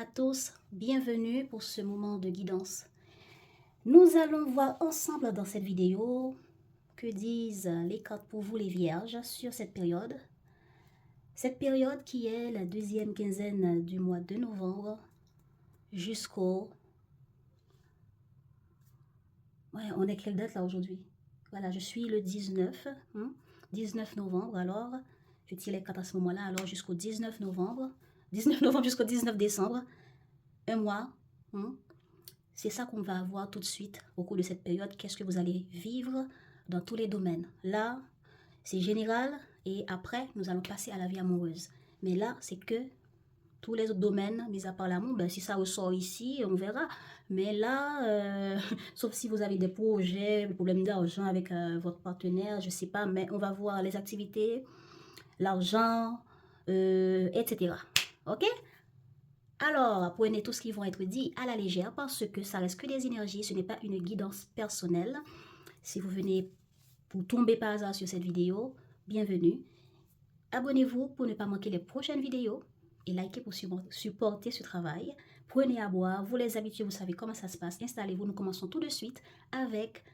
à tous, bienvenue pour ce moment de guidance. Nous allons voir ensemble dans cette vidéo que disent les cartes pour vous les vierges sur cette période. Cette période qui est la deuxième quinzaine du mois de novembre jusqu'au... Ouais, on est quelle date là aujourd'hui? Voilà, je suis le 19, 19 novembre, alors je tire les cartes à ce moment-là, alors jusqu'au 19 novembre jusqu'au 19 décembre, un mois. C'est ça qu'on va voir tout de suite au cours de cette période. Qu'est-ce que vous allez vivre dans tous les domaines. Là, c'est général et après, nous allons passer à la vie amoureuse. Mais là, c'est que tous les autres domaines, mis à part l'amour, ben, si ça ressort ici, on verra. Mais là, sauf si vous avez des projets, des problèmes d'argent avec votre partenaire, je ne sais pas, mais on va voir les activités, l'argent, etc. Ok? Alors, prenez tout ce qui va être dit à la légère parce que ça reste que des énergies, ce n'est pas une guidance personnelle. Si vous venez pour tomber par hasard sur cette vidéo, bienvenue. Abonnez-vous pour ne pas manquer les prochaines vidéos et likez pour supporter ce travail. Prenez à boire, vous les habitués, vous savez comment ça se passe. Installez-vous, nous commençons tout de suite avec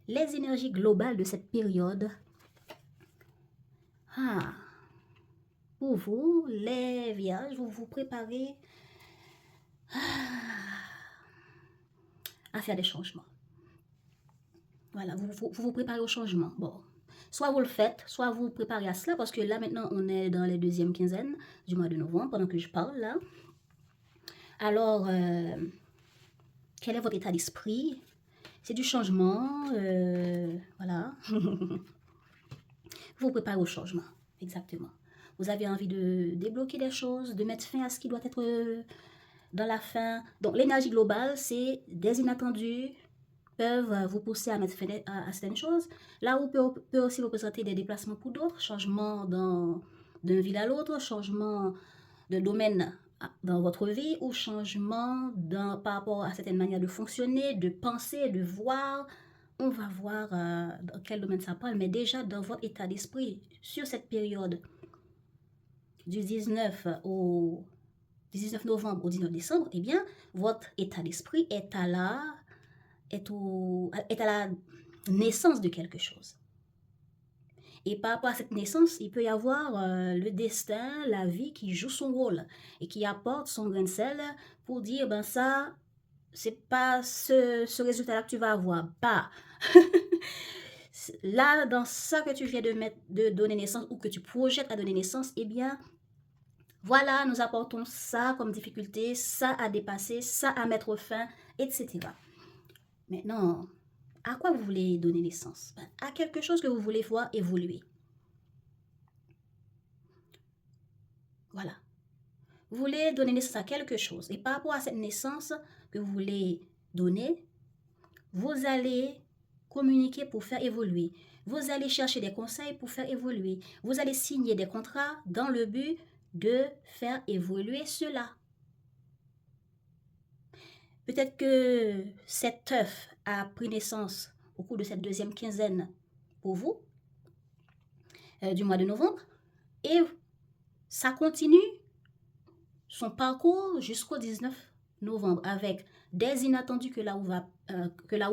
les énergies globales de cette période. Pour vous, les vierges, vous vous préparez à faire des changements. Voilà, vous préparez au changement. Bon, soit vous le faites, soit vous vous préparez à cela, parce que là, maintenant, on est dans les deuxièmes quinzaines du mois de novembre, pendant que je parle, là. Alors, quel est votre état d'esprit? C'est du changement, voilà. Vous vous préparez au changement, exactement. Vous avez envie de débloquer des choses, de mettre fin à ce qui doit être dans la fin. Donc, l'énergie globale, c'est des inattendus, peuvent vous pousser à mettre fin à certaines choses. Là où peut aussi représenter des déplacements pour d'autres, changement d'une ville à l'autre, changement de domaine dans votre vie ou changement par rapport à certaines manières de fonctionner, de penser, de voir. On va voir dans quel domaine ça parle, mais déjà dans votre état d'esprit sur cette période du 19 novembre au 19 décembre, eh bien, votre état d'esprit est à la naissance de quelque chose. Et par rapport à cette naissance, il peut y avoir le destin, la vie qui joue son rôle et qui apporte son grain de sel pour dire, ben ça, c'est pas ce résultat-là que tu vas avoir. Pas. Là, dans ça que tu viens de donner naissance ou que tu projettes à donner naissance, eh bien, voilà, nous apportons ça comme difficulté, ça à dépasser, ça à mettre fin, etc. Maintenant, à quoi vous voulez donner naissance? À quelque chose que vous voulez voir évoluer. Voilà. Vous voulez donner naissance à quelque chose. Et par rapport à cette naissance que vous voulez donner, vous allez communiquer pour faire évoluer. Vous allez chercher des conseils pour faire évoluer. Vous allez signer des contrats dans le but de faire évoluer cela. Peut-être que cet œuf a pris naissance au cours de cette deuxième quinzaine pour vous, du mois de novembre, et ça continue son parcours jusqu'au 19 novembre avec des inattendus que là où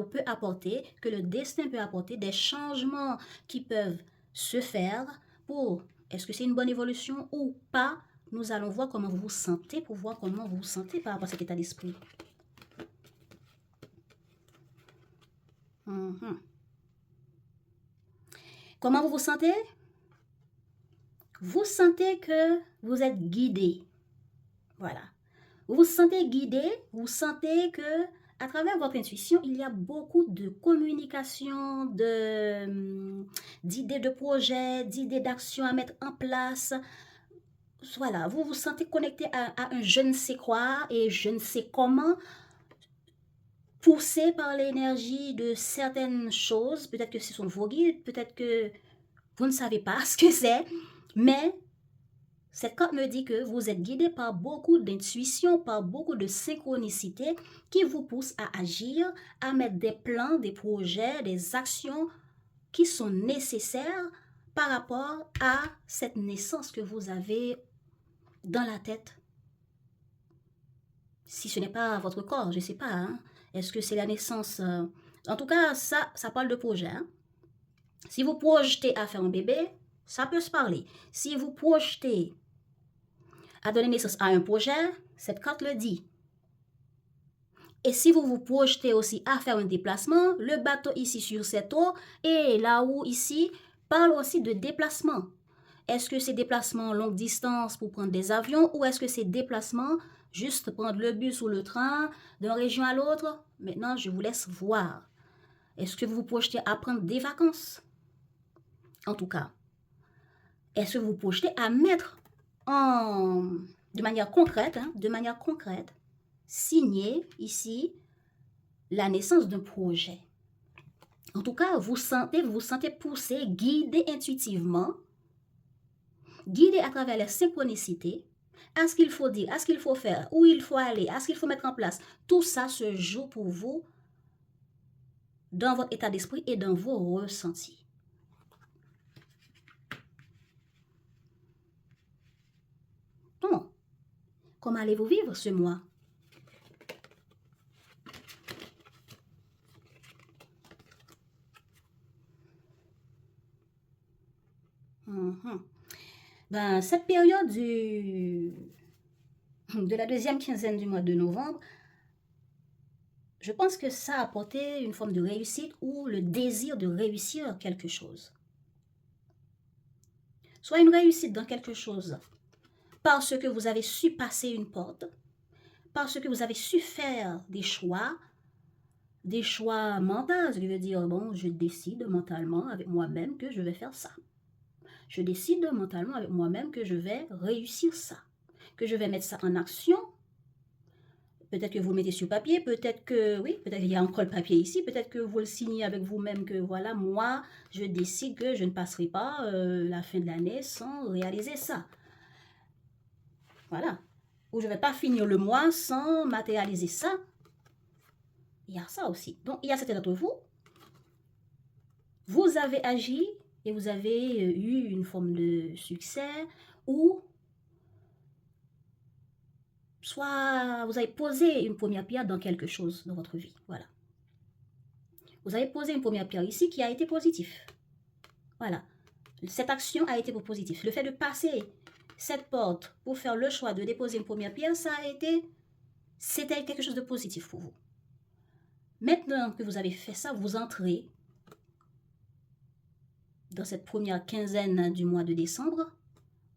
peut apporter, que le destin peut apporter, des changements qui peuvent se faire pour, est-ce que c'est une bonne évolution ou pas? Nous allons voir comment vous vous sentez pour voir comment vous vous sentez par rapport à cet état d'esprit. Comment vous vous sentez? Vous sentez que vous êtes guidé. Voilà. Vous vous sentez guidé, vous sentez que à travers votre intuition, il y a beaucoup de communication, d'idées de projets, d'idées d'action à mettre en place. Voilà, vous vous sentez connecté à un je ne sais quoi et je ne sais comment, poussé par l'énergie de certaines choses. Peut-être que ce sont vos guides, peut-être que vous ne savez pas ce que c'est, mais cette carte me dit que vous êtes guidé par beaucoup d'intuition, par beaucoup de synchronicité qui vous poussent à agir, à mettre des plans, des projets, des actions qui sont nécessaires par rapport à cette naissance que vous avez dans la tête. si ce n'est pas votre corps, je ne sais pas. Hein. Est-ce que c'est la naissance En tout cas, ça parle de projet. Hein. Si vous projetez à faire un bébé, ça peut se parler. Si vous projetez à donner naissance à un projet, cette carte le dit. Et si vous vous projetez aussi à faire un déplacement, le bateau ici sur cette eau et là où ici parle aussi de déplacement. Est-ce que c'est déplacement longue distance pour prendre des avions ou est-ce que c'est déplacement juste prendre le bus ou le train d'une région à l'autre? Maintenant, je vous laisse voir. Est-ce que vous vous projetez à prendre des vacances? En tout cas, est-ce que vous vous projetez à mettre de manière concrète, signer ici la naissance d'un projet? En tout cas, vous vous sentez poussé, guidé intuitivement, guidé à travers la synchronicité, à ce qu'il faut dire, à ce qu'il faut faire, où il faut aller, à ce qu'il faut mettre en place. Tout ça se joue pour vous dans votre état d'esprit et dans vos ressentis. Donc, comment allez-vous vivre ce mois? Ben, cette période de la deuxième quinzaine du mois de novembre, je pense que ça a apporté une forme de réussite ou le désir de réussir quelque chose. Soit une réussite dans quelque chose parce que vous avez su passer une porte, parce que vous avez su faire des choix mentaux. Je veux dire, bon, je décide mentalement avec moi-même que je vais faire ça. Je décide mentalement avec moi-même que je vais réussir ça, que je vais mettre ça en action. Peut-être que vous le mettez sur papier, peut-être que, oui, peut-être qu'il y a encore le papier ici, peut-être que vous le signez avec vous-même que, voilà, moi, je décide que je ne passerai pas la fin de l'année sans réaliser ça. Voilà. Ou je ne vais pas finir le mois sans matérialiser ça. Il y a ça aussi. Donc, il y a certains d'entre vous, vous avez agi et vous avez eu une forme de succès ou soit vous avez posé une première pierre dans quelque chose dans votre vie. Voilà. Vous avez posé une première pierre ici qui a été positif. Voilà. Cette action a été positive. Le fait de passer cette porte pour faire le choix de déposer une première pierre, c'était quelque chose de positif pour vous. Maintenant que vous avez fait ça, vous entrez dans cette première quinzaine du mois de décembre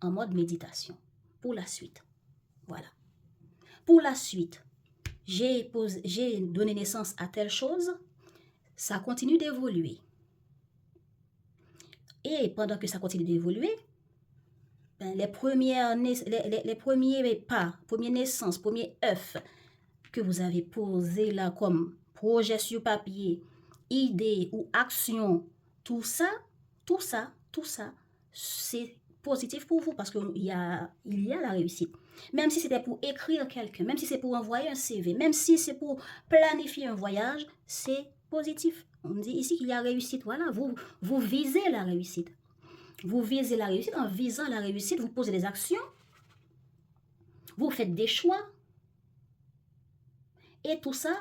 en mode méditation pour la suite. Voilà. Pour la suite, j'ai donné naissance à telle chose, ça continue d'évoluer. Et pendant que ça continue d'évoluer, les premiers pas, premières naissances, premiers œufs que vous avez posés là comme projet sur papier, idée ou action, tout ça, c'est positif pour vous parce qu'il y a la réussite. Même si c'était pour écrire quelqu'un, même si c'est pour envoyer un CV, même si c'est pour planifier un voyage, c'est positif. On dit ici qu'il y a réussite. Voilà, vous visez la réussite. Vous visez la réussite. En visant la réussite, vous posez des actions, vous faites des choix. Et tout ça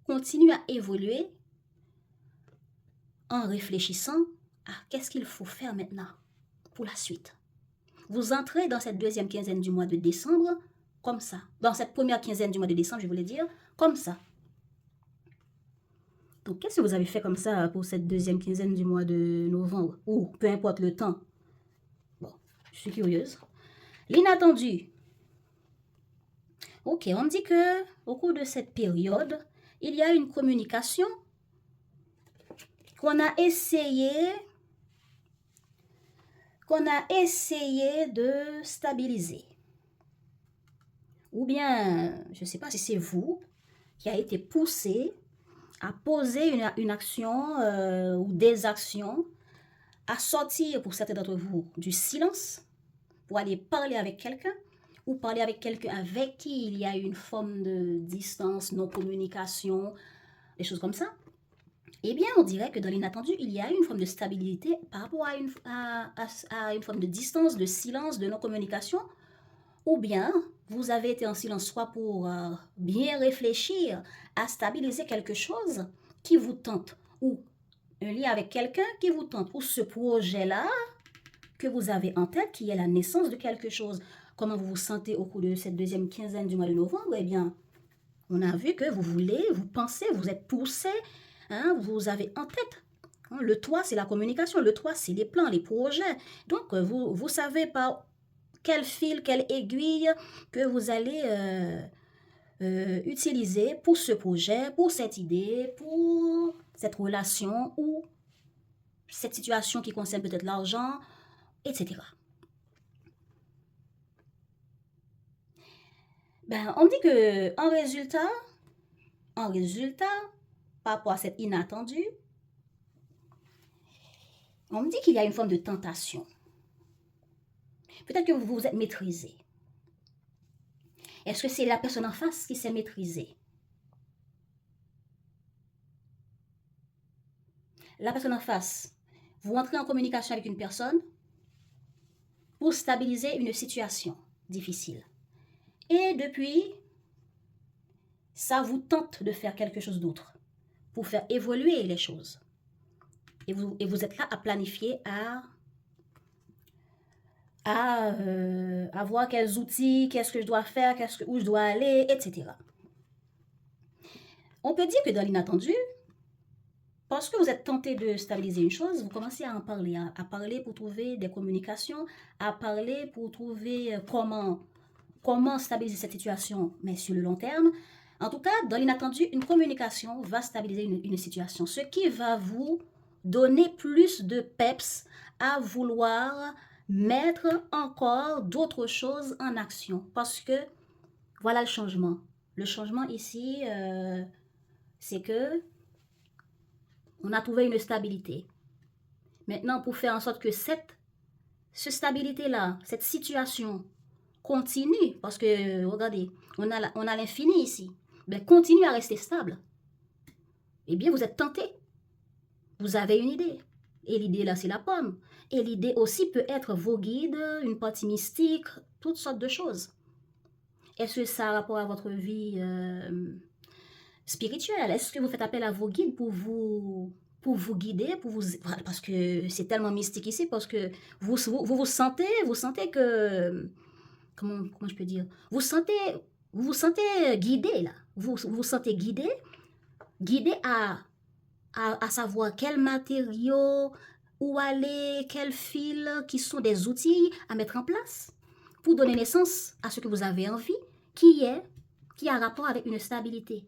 continue à évoluer en réfléchissant à qu'est-ce qu'il faut faire maintenant pour la suite. Vous entrez dans cette deuxième quinzaine du mois de décembre comme ça. Dans cette première quinzaine du mois de décembre, je voulais dire, comme ça. Donc, qu'est-ce que vous avez fait comme ça pour cette deuxième quinzaine du mois de novembre? Ou peu importe le temps. Bon, je suis curieuse. L'inattendu. Ok, on me dit que au cours de cette période, il y a une communication qu'on a essayé de stabiliser. Ou bien, je ne sais pas si c'est vous qui a été poussé à poser une action ou des actions, à sortir pour certains d'entre vous du silence, pour aller parler avec quelqu'un, ou parler avec quelqu'un avec qui il y a une forme de distance, non-communication, des choses comme ça. Eh bien, on dirait que dans l'inattendu, il y a une forme de stabilité par rapport à une forme de distance, de silence, de non-communication, ou bien vous avez été en silence, soit pour bien réfléchir à stabiliser quelque chose qui vous tente, ou un lien avec quelqu'un qui vous tente, ou ce projet-là que vous avez en tête, qui est la naissance de quelque chose. Comment vous vous sentez au cours de cette deuxième quinzaine du mois de novembre? Eh bien, on a vu que vous voulez, vous pensez, vous êtes poussé, hein, vous avez en tête. Le toit, c'est la communication. Le toit, c'est les plans, les projets. Donc, vous savez par quel fil, quelle aiguille que vous allez utiliser pour ce projet, pour cette idée, pour cette relation ou cette situation qui concerne peut-être l'argent, etc. Ben, on dit que en résultat, par rapport à cet inattendu, on me dit qu'il y a une forme de tentation. Peut-être que vous vous êtes maîtrisé. Est-ce que c'est la personne en face qui s'est maîtrisée? La personne en face, vous entrez en communication avec une personne pour stabiliser une situation difficile. Et depuis, ça vous tente de faire quelque chose d'autre pour faire évoluer les choses. Et vous êtes là à planifier, à voir quels outils, qu'est-ce que je dois faire, où je dois aller, etc. On peut dire que dans l'inattendu, parce que vous êtes tenté de stabiliser une chose, vous commencez à en parler, à parler pour trouver des communications, à parler pour trouver comment stabiliser cette situation, mais sur le long terme. En tout cas, dans l'inattendu, une communication va stabiliser une situation, ce qui va vous donner plus de peps à vouloir mettre encore d'autres choses en action. Parce que voilà le changement. Le changement ici, c'est que on a trouvé une stabilité. Maintenant, pour faire en sorte que cette stabilité-là, cette situation continue, parce que, regardez, on a l'infini ici, mais continue à rester stable. Eh bien, vous êtes tenté. Vous avez une idée. Et l'idée, là, c'est la pomme. Et l'idée aussi peut être vos guides, une partie mystique, toutes sortes de choses. Est-ce que ça a rapport à votre vie spirituelle? Est-ce que vous faites appel à vos guides pour vous guider, parce que c'est tellement mystique ici, parce que vous sentez que, comment je peux dire, vous vous sentez guidé là, vous sentez guidé à savoir quels matériaux, où aller, quels fils, qui sont des outils à mettre en place pour donner naissance à ce que vous avez envie, qui a rapport avec une stabilité.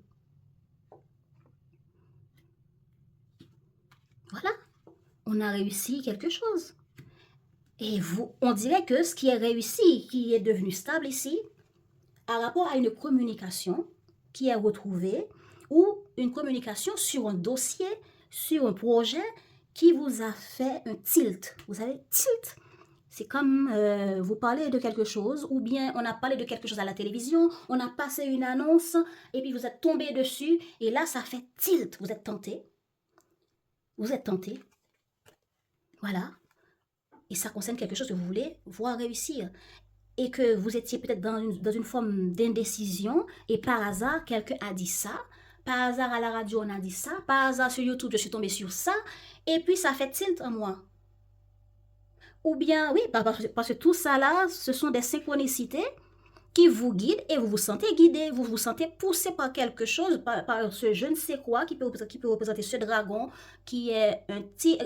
Voilà, on a réussi quelque chose. Et on dirait que ce qui est réussi, qui est devenu stable ici, a rapport à une communication qui est retrouvée ou une communication sur un dossier, sur un projet qui vous a fait un tilt. Vous savez, tilt, c'est comme vous parlez de quelque chose ou bien on a parlé de quelque chose à la télévision, on a passé une annonce et puis vous êtes tombé dessus et là ça fait tilt. Vous êtes tenté. Vous êtes tenté. Voilà. Et ça concerne quelque chose que vous voulez voir réussir. Et que vous étiez peut-être dans une forme d'indécision, et par hasard, quelqu'un a dit ça, par hasard à la radio on a dit ça, par hasard sur YouTube je suis tombée sur ça, et puis ça fait tilt en moi. Ou bien, oui, parce que tout ça là, ce sont des synchronicités qui vous guident et vous vous sentez guidé, vous vous sentez poussé par quelque chose, par ce je ne sais quoi qui peut représenter ce dragon qui est un tigre,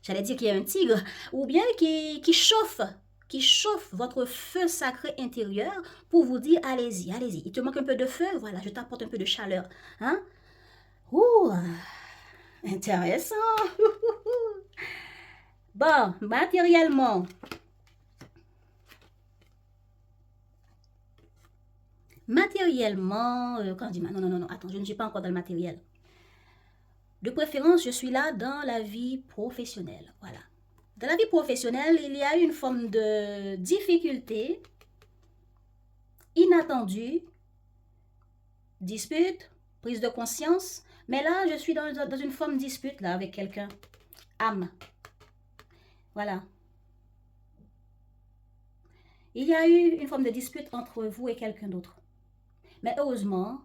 j'allais dire qu'il y a un tigre, ou bien qui chauffe votre feu sacré intérieur pour vous dire allez-y, allez-y. Il te manque un peu de feu, voilà, je t'apporte un peu de chaleur. Hein? Ouh, intéressant. Bon, matériellement. Matériellement, quand on dit non, attends, je ne suis pas encore dans le matériel. De préférence, je suis là dans la vie professionnelle. Voilà. Dans la vie professionnelle, il y a une forme de difficulté inattendue, dispute, prise de conscience. Mais là, je suis dans une forme de dispute là, avec quelqu'un. Âme. Voilà. Il y a eu une forme de dispute entre vous et quelqu'un d'autre. Mais heureusement,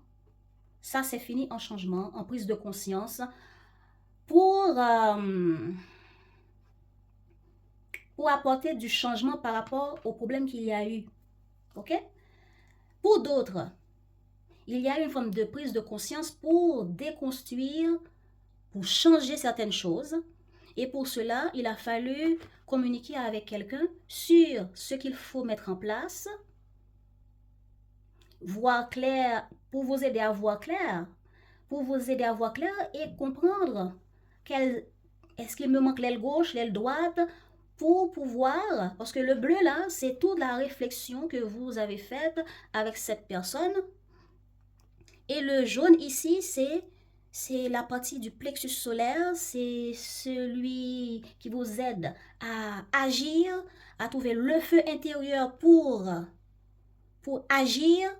ça c'est fini en changement, en prise de conscience pour apporter du changement par rapport au problème qu'il y a eu. OK? Pour d'autres, il y a une forme de prise de conscience pour déconstruire, pour changer certaines choses. Et pour cela, il a fallu communiquer avec quelqu'un sur ce qu'il faut mettre en place, voir clair, pour vous aider à voir clair, et comprendre est-ce qu'il me manque l'aile gauche, l'aile droite, pour pouvoir, parce que le bleu là, c'est toute la réflexion que vous avez faite avec cette personne. Et le jaune ici, c'est la partie du plexus solaire, c'est celui qui vous aide à agir, à trouver le feu intérieur pour agir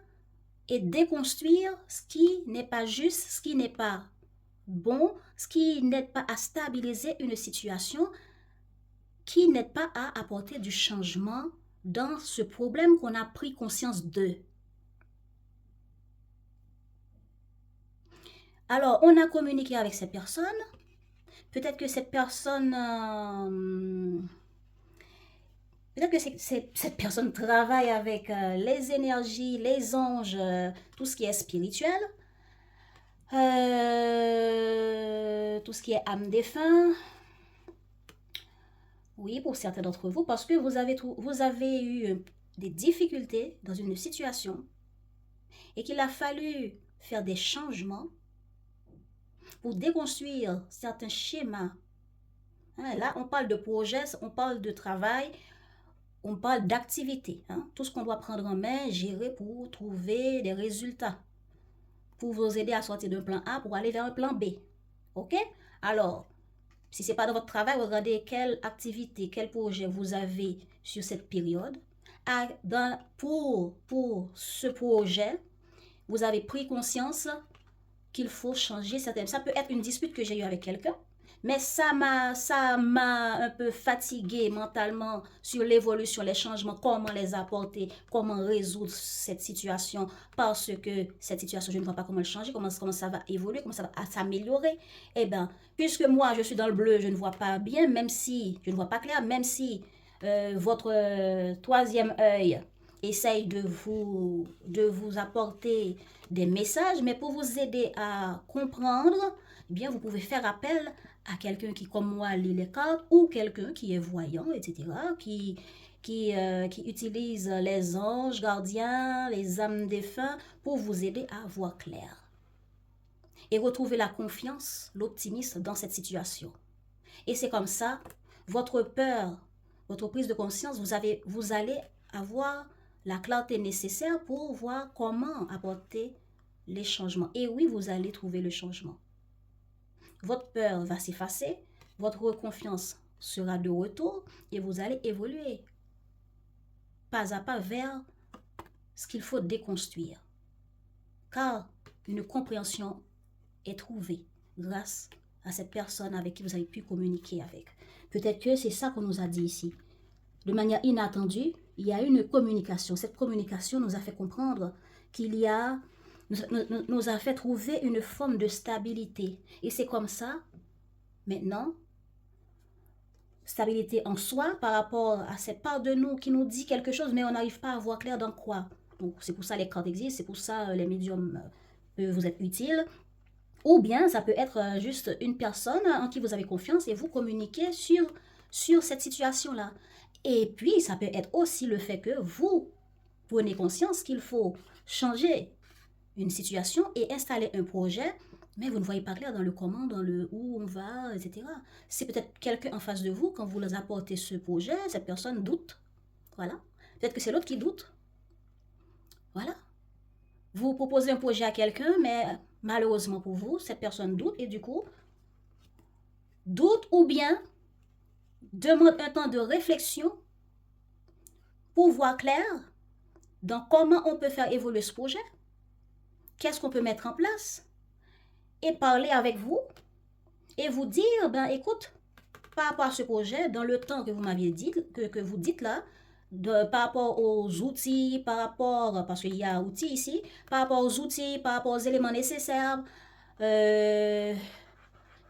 et déconstruire ce qui n'est pas juste, ce qui n'est pas bon, ce qui n'aide pas à stabiliser une situation, qui n'aide pas à apporter du changement dans ce problème qu'on a pris conscience de. Alors, on a communiqué avec cette personne. Peut-être que cette personne... cette personne travaille avec les énergies, les anges, tout ce qui est spirituel, tout ce qui est âme défunt. Oui, pour certains d'entre vous, parce que vous avez eu des difficultés dans une situation et qu'il a fallu faire des changements pour déconstruire certains schémas. Là, on parle de projet, on parle de travail, on parle d'activité. Tout ce qu'on doit prendre en main, gérer pour trouver des résultats, pour vous aider à sortir d'un plan A pour aller vers un plan B. OK? Alors, si ce n'est pas dans votre travail, regardez quelle activité, quel projet vous avez sur cette période. Pour ce projet, vous avez pris conscience qu'il faut changer certaines... Ça peut être une dispute que j'ai eue avec quelqu'un, mais ça m'a un peu fatigué mentalement sur l'évolution, les changements, comment les apporter, comment résoudre cette situation, parce que cette situation, je ne vois pas comment le changer, comment ça va évoluer, comment ça va s'améliorer. Eh bien, puisque moi, je suis dans le bleu, je ne vois pas bien, même si, je ne vois pas clair, même si votre troisième œil essaye de vous apporter des messages, mais pour vous aider à comprendre, eh bien, vous pouvez faire appel à quelqu'un qui, comme moi, lit les cartes, ou quelqu'un qui est voyant, etc., qui utilise les anges gardiens, les âmes défunts, pour vous aider à voir clair. Et retrouver la confiance, l'optimisme dans cette situation. Et c'est comme ça, votre peur, votre prise de conscience, vous allez avoir la clarté nécessaire pour voir comment apporter les changements. Et oui, vous allez trouver le changement. Votre peur va s'effacer, votre confiance sera de retour et vous allez évoluer pas à pas vers ce qu'il faut déconstruire. Car une compréhension est trouvée grâce à cette personne avec qui vous avez pu communiquer avec. Peut-être que c'est ça qu'on nous a dit ici. De manière inattendue, il y a une communication. Cette communication nous a fait comprendre qu'il y a... nous a fait trouver une forme de stabilité. Et c'est comme ça, maintenant, stabilité en soi par rapport à cette part de nous qui nous dit quelque chose, mais on n'arrive pas à voir clair dans quoi. Donc, c'est pour ça les cartes existent, c'est pour ça les médiums peuvent vous être utiles. Ou bien, ça peut être juste une personne en qui vous avez confiance et vous communiquez sur cette situation-là. Et puis, ça peut être aussi le fait que vous prenez conscience qu'il faut changer une situation et installer un projet, mais vous ne voyez pas clair dans le comment, dans le où on va, etc. C'est peut-être quelqu'un en face de vous, quand vous leur apportez ce projet, cette personne doute. Voilà. Peut-être que c'est l'autre qui doute. Voilà. Vous proposez un projet à quelqu'un, mais malheureusement pour vous, cette personne doute et du coup, doute ou bien demande un temps de réflexion pour voir clair dans comment on peut faire évoluer ce projet, qu'est-ce qu'on peut mettre en place, et parler avec vous et vous dire, ben écoute, par rapport à ce projet, dans le temps que vous m'aviez dit, que vous dites là, par rapport aux outils, parce qu'il y a outils ici, par rapport aux outils, par rapport aux éléments nécessaires, euh,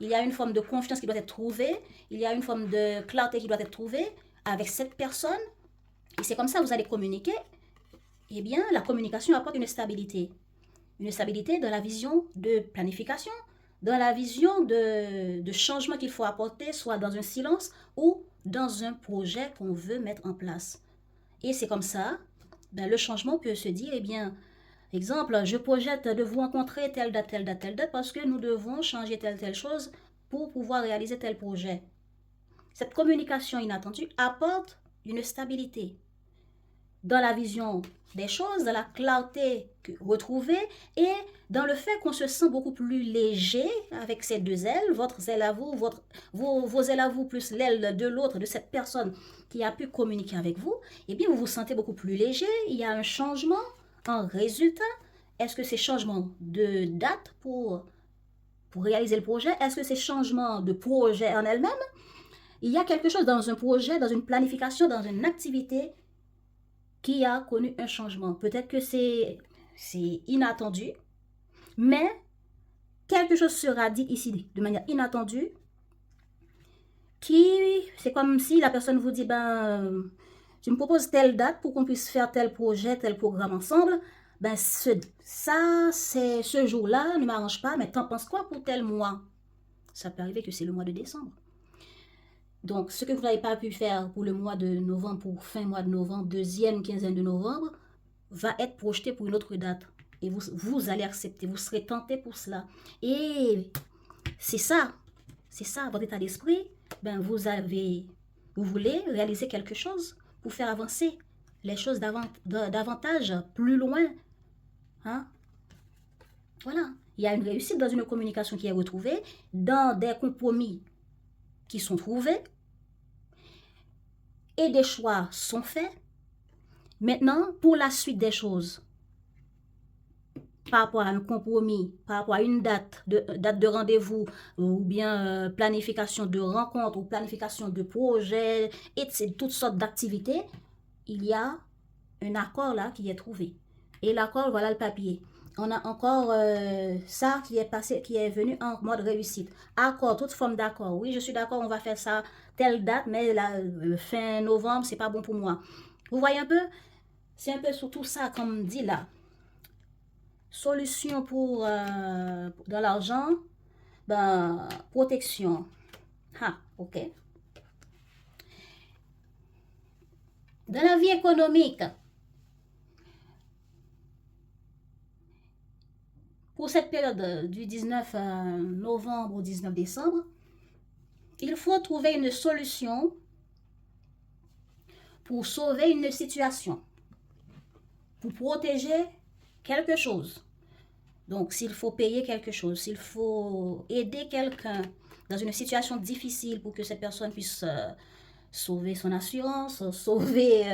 il y a une forme de confiance qui doit être trouvée, il y a une forme de clarté qui doit être trouvée avec cette personne, et c'est comme ça que vous allez communiquer. Eh bien, la communication apporte une stabilité. Une stabilité dans la vision de planification, dans la vision de changement qu'il faut apporter, soit dans un silence ou dans un projet qu'on veut mettre en place. Et c'est comme ça, ben, le changement peut se dire, eh bien, exemple, je projette de vous rencontrer telle date, telle date, telle date, parce que nous devons changer telle chose pour pouvoir réaliser tel projet. Cette communication inattendue apporte une stabilité dans la vision des choses, dans la clarté retrouvée et dans le fait qu'on se sent beaucoup plus léger avec ces deux ailes, votre aile à vous, vos ailes à vous plus l'aile de l'autre, de cette personne qui a pu communiquer avec vous, eh bien vous vous sentez beaucoup plus léger, il y a un changement, un résultat. Est-ce que c'est changement de date pour réaliser le projet? Est-ce que c'est changement de projet en elle-même? Il y a quelque chose dans un projet, dans une planification, dans une activité qui a connu un changement. Peut-être que c'est inattendu, mais quelque chose sera dit ici de manière inattendue, qui, c'est comme si la personne vous dit, ben, tu me proposes telle date pour qu'on puisse faire tel projet, tel programme ensemble, ben, ce jour-là ne m'arrange pas, mais t'en penses quoi pour tel mois? Ça peut arriver que c'est le mois de décembre. Donc, ce que vous n'avez pas pu faire pour le mois de novembre, pour fin mois de novembre, deuxième quinzaine de novembre, va être projeté pour une autre date. Et vous allez accepter, vous serez tenté pour cela. Et c'est ça, votre état d'esprit. Ben, vous voulez réaliser quelque chose pour faire avancer les choses davantage, plus loin. Hein? Voilà. Il y a une réussite dans une communication qui est retrouvée, dans des compromis qui sont trouvés, et des choix sont faits. Maintenant, pour la suite des choses, par rapport à un compromis, par rapport à une date de rendez-vous, ou bien planification de rencontres, ou planification de projets, et toutes sortes d'activités, il y a un accord là qui est trouvé. Et l'accord, voilà le papier. On a encore ça qui est passé, qui est venu en mode réussite. Accord, toute forme d'accord. Oui, je suis d'accord, on va faire ça telle date, mais la fin novembre, c'est pas bon pour moi. Vous voyez un peu? C'est un peu surtout ça, comme dit là. Solution pour de l'argent, ben, protection. Ah, ok. Dans la vie économique, pour cette période du 19 novembre au 19 décembre, il faut trouver une solution pour sauver une situation, pour protéger quelque chose. Donc, s'il faut payer quelque chose, s'il faut aider quelqu'un dans une situation difficile pour que cette personne puisse sauver son assurance, sauver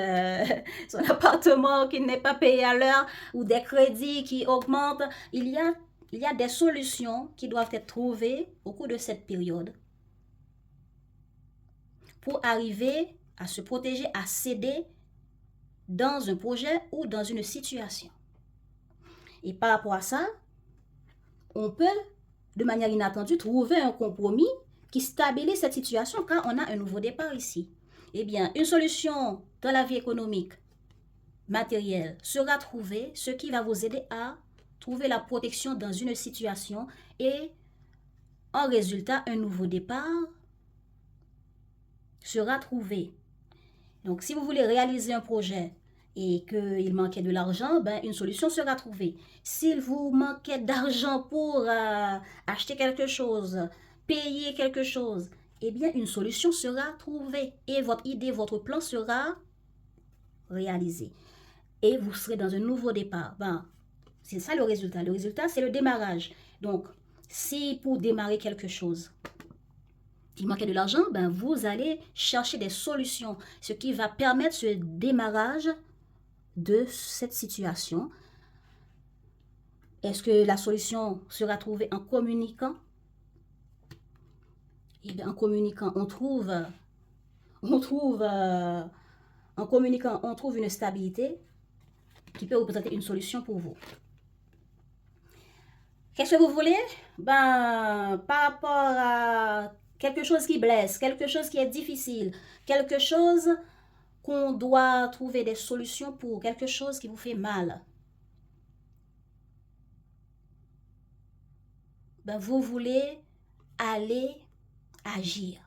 son appartement qui n'est pas payé à l'heure ou des crédits qui augmentent, il y a des solutions qui doivent être trouvées au cours de cette période pour arriver à se protéger, à s'aider dans un projet ou dans une situation. Et par rapport à ça, on peut, de manière inattendue, trouver un compromis qui stabilise cette situation quand on a un nouveau départ ici. Eh bien, une solution dans la vie économique, matérielle, sera trouvée, ce qui va vous aider à trouver la protection dans une situation et, en résultat, un nouveau départ sera trouvé. Donc, si vous voulez réaliser un projet et qu'il manquait de l'argent, ben, une solution sera trouvée. S'il vous manquait d'argent pour acheter quelque chose, payer quelque chose, eh bien, une solution sera trouvée et votre idée, votre plan sera réalisé. Et vous serez dans un nouveau départ. Ben, c'est ça le résultat. Le résultat, c'est le démarrage. Donc, si pour démarrer quelque chose, il manquait de l'argent, ben vous allez chercher des solutions, ce qui va permettre ce démarrage de cette situation. Est-ce que la solution sera trouvée en communiquant? Eh bien, en communiquant, on trouve En communiquant, on trouve une stabilité qui peut représenter une solution pour vous. Qu'est-ce que vous voulez? Ben, par rapport à quelque chose qui blesse, quelque chose qui est difficile, quelque chose qu'on doit trouver des solutions pour, quelque chose qui vous fait mal. Ben, vous voulez aller agir.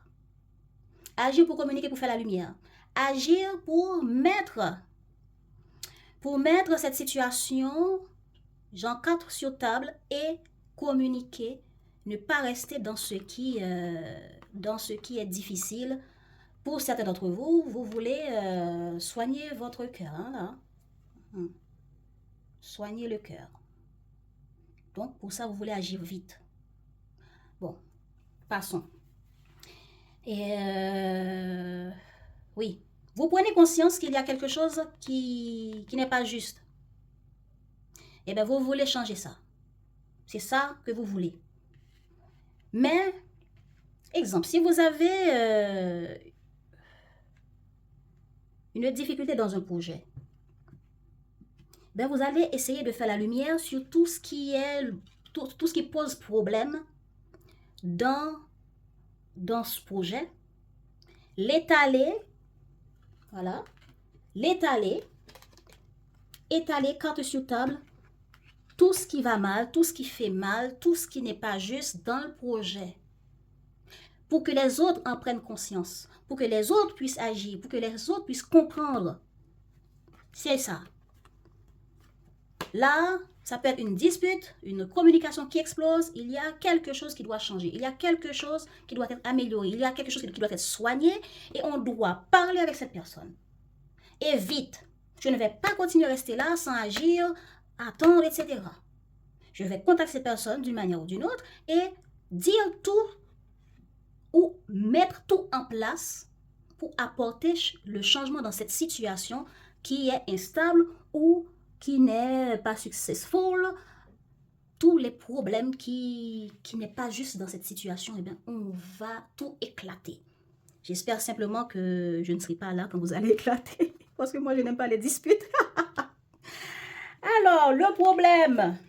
Agir pour communiquer, pour faire la lumière. Agir pour mettre cette situation, genre 4 sur table et communiquer, ne pas rester dans ce qui est difficile. Pour certains d'entre vous, vous voulez soigner votre cœur. Hein, là. Soigner le cœur. Donc, pour ça, vous voulez agir vite. Bon, passons. Et oui, vous prenez conscience qu'il y a quelque chose qui n'est pas juste. Eh bien, vous voulez changer ça. C'est ça que vous voulez. Mais, exemple, si vous avez une difficulté dans un projet, ben vous allez essayer de faire la lumière sur tout ce qui pose problème dans ce projet, l'étaler, voilà, étaler carte sur table, tout ce qui va mal, tout ce qui fait mal, tout ce qui n'est pas juste dans le projet, pour que les autres en prennent conscience, pour que les autres puissent agir, pour que les autres puissent comprendre. C'est ça. Là, ça peut être une dispute, une communication qui explose, il y a quelque chose qui doit changer, il y a quelque chose qui doit être amélioré, il y a quelque chose qui doit être soigné et on doit parler avec cette personne. Et vite, je ne vais pas continuer à rester là sans agir, attendre, etc. Je vais contacter cette personne d'une manière ou d'une autre et dire tout ou mettre tout en place pour apporter le changement dans cette situation qui est instable ou qui n'est pas successful, tous les problèmes qui n'est pas juste dans cette situation, eh bien, on va tout éclater. J'espère simplement que je ne serai pas là quand vous allez éclater, parce que moi, je n'aime pas les disputes. Alors, le problème.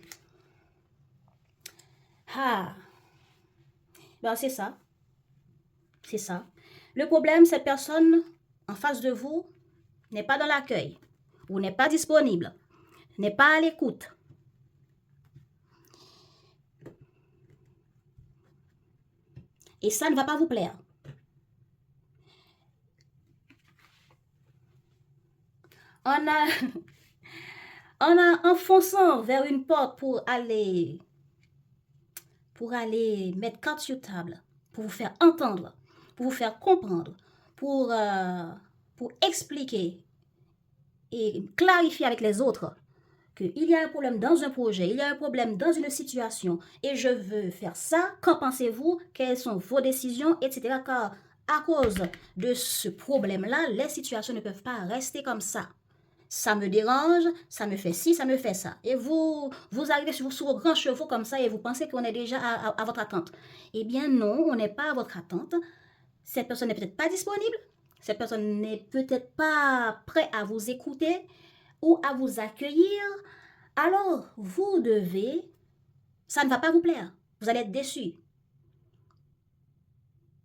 Ben, c'est ça. C'est ça. Le problème, cette personne en face de vous n'est pas dans l'accueil, ou n'est pas disponible, n'est pas à l'écoute. Et ça ne va pas vous plaire. En enfonçant vers une porte pour aller mettre carte sur table, pour vous faire entendre, pour vous faire comprendre, pour expliquer et clarifier avec les autres qu'il y a un problème dans un projet, il y a un problème dans une situation et je veux faire ça. Qu'en pensez-vous? Quelles sont vos décisions, etc. Car à cause de ce problème-là, les situations ne peuvent pas rester comme ça. Ça me dérange, ça me fait ci, ça me fait ça. Et vous arrivez sur vos grands chevaux comme ça et vous pensez qu'on est déjà à votre attente. Eh bien non, on n'est pas à votre attente. Cette personne n'est peut-être pas disponible. Cette personne n'est peut-être pas prête à vous écouter ou à vous accueillir. Alors, vous devez... Ça ne va pas vous plaire. Vous allez être déçu.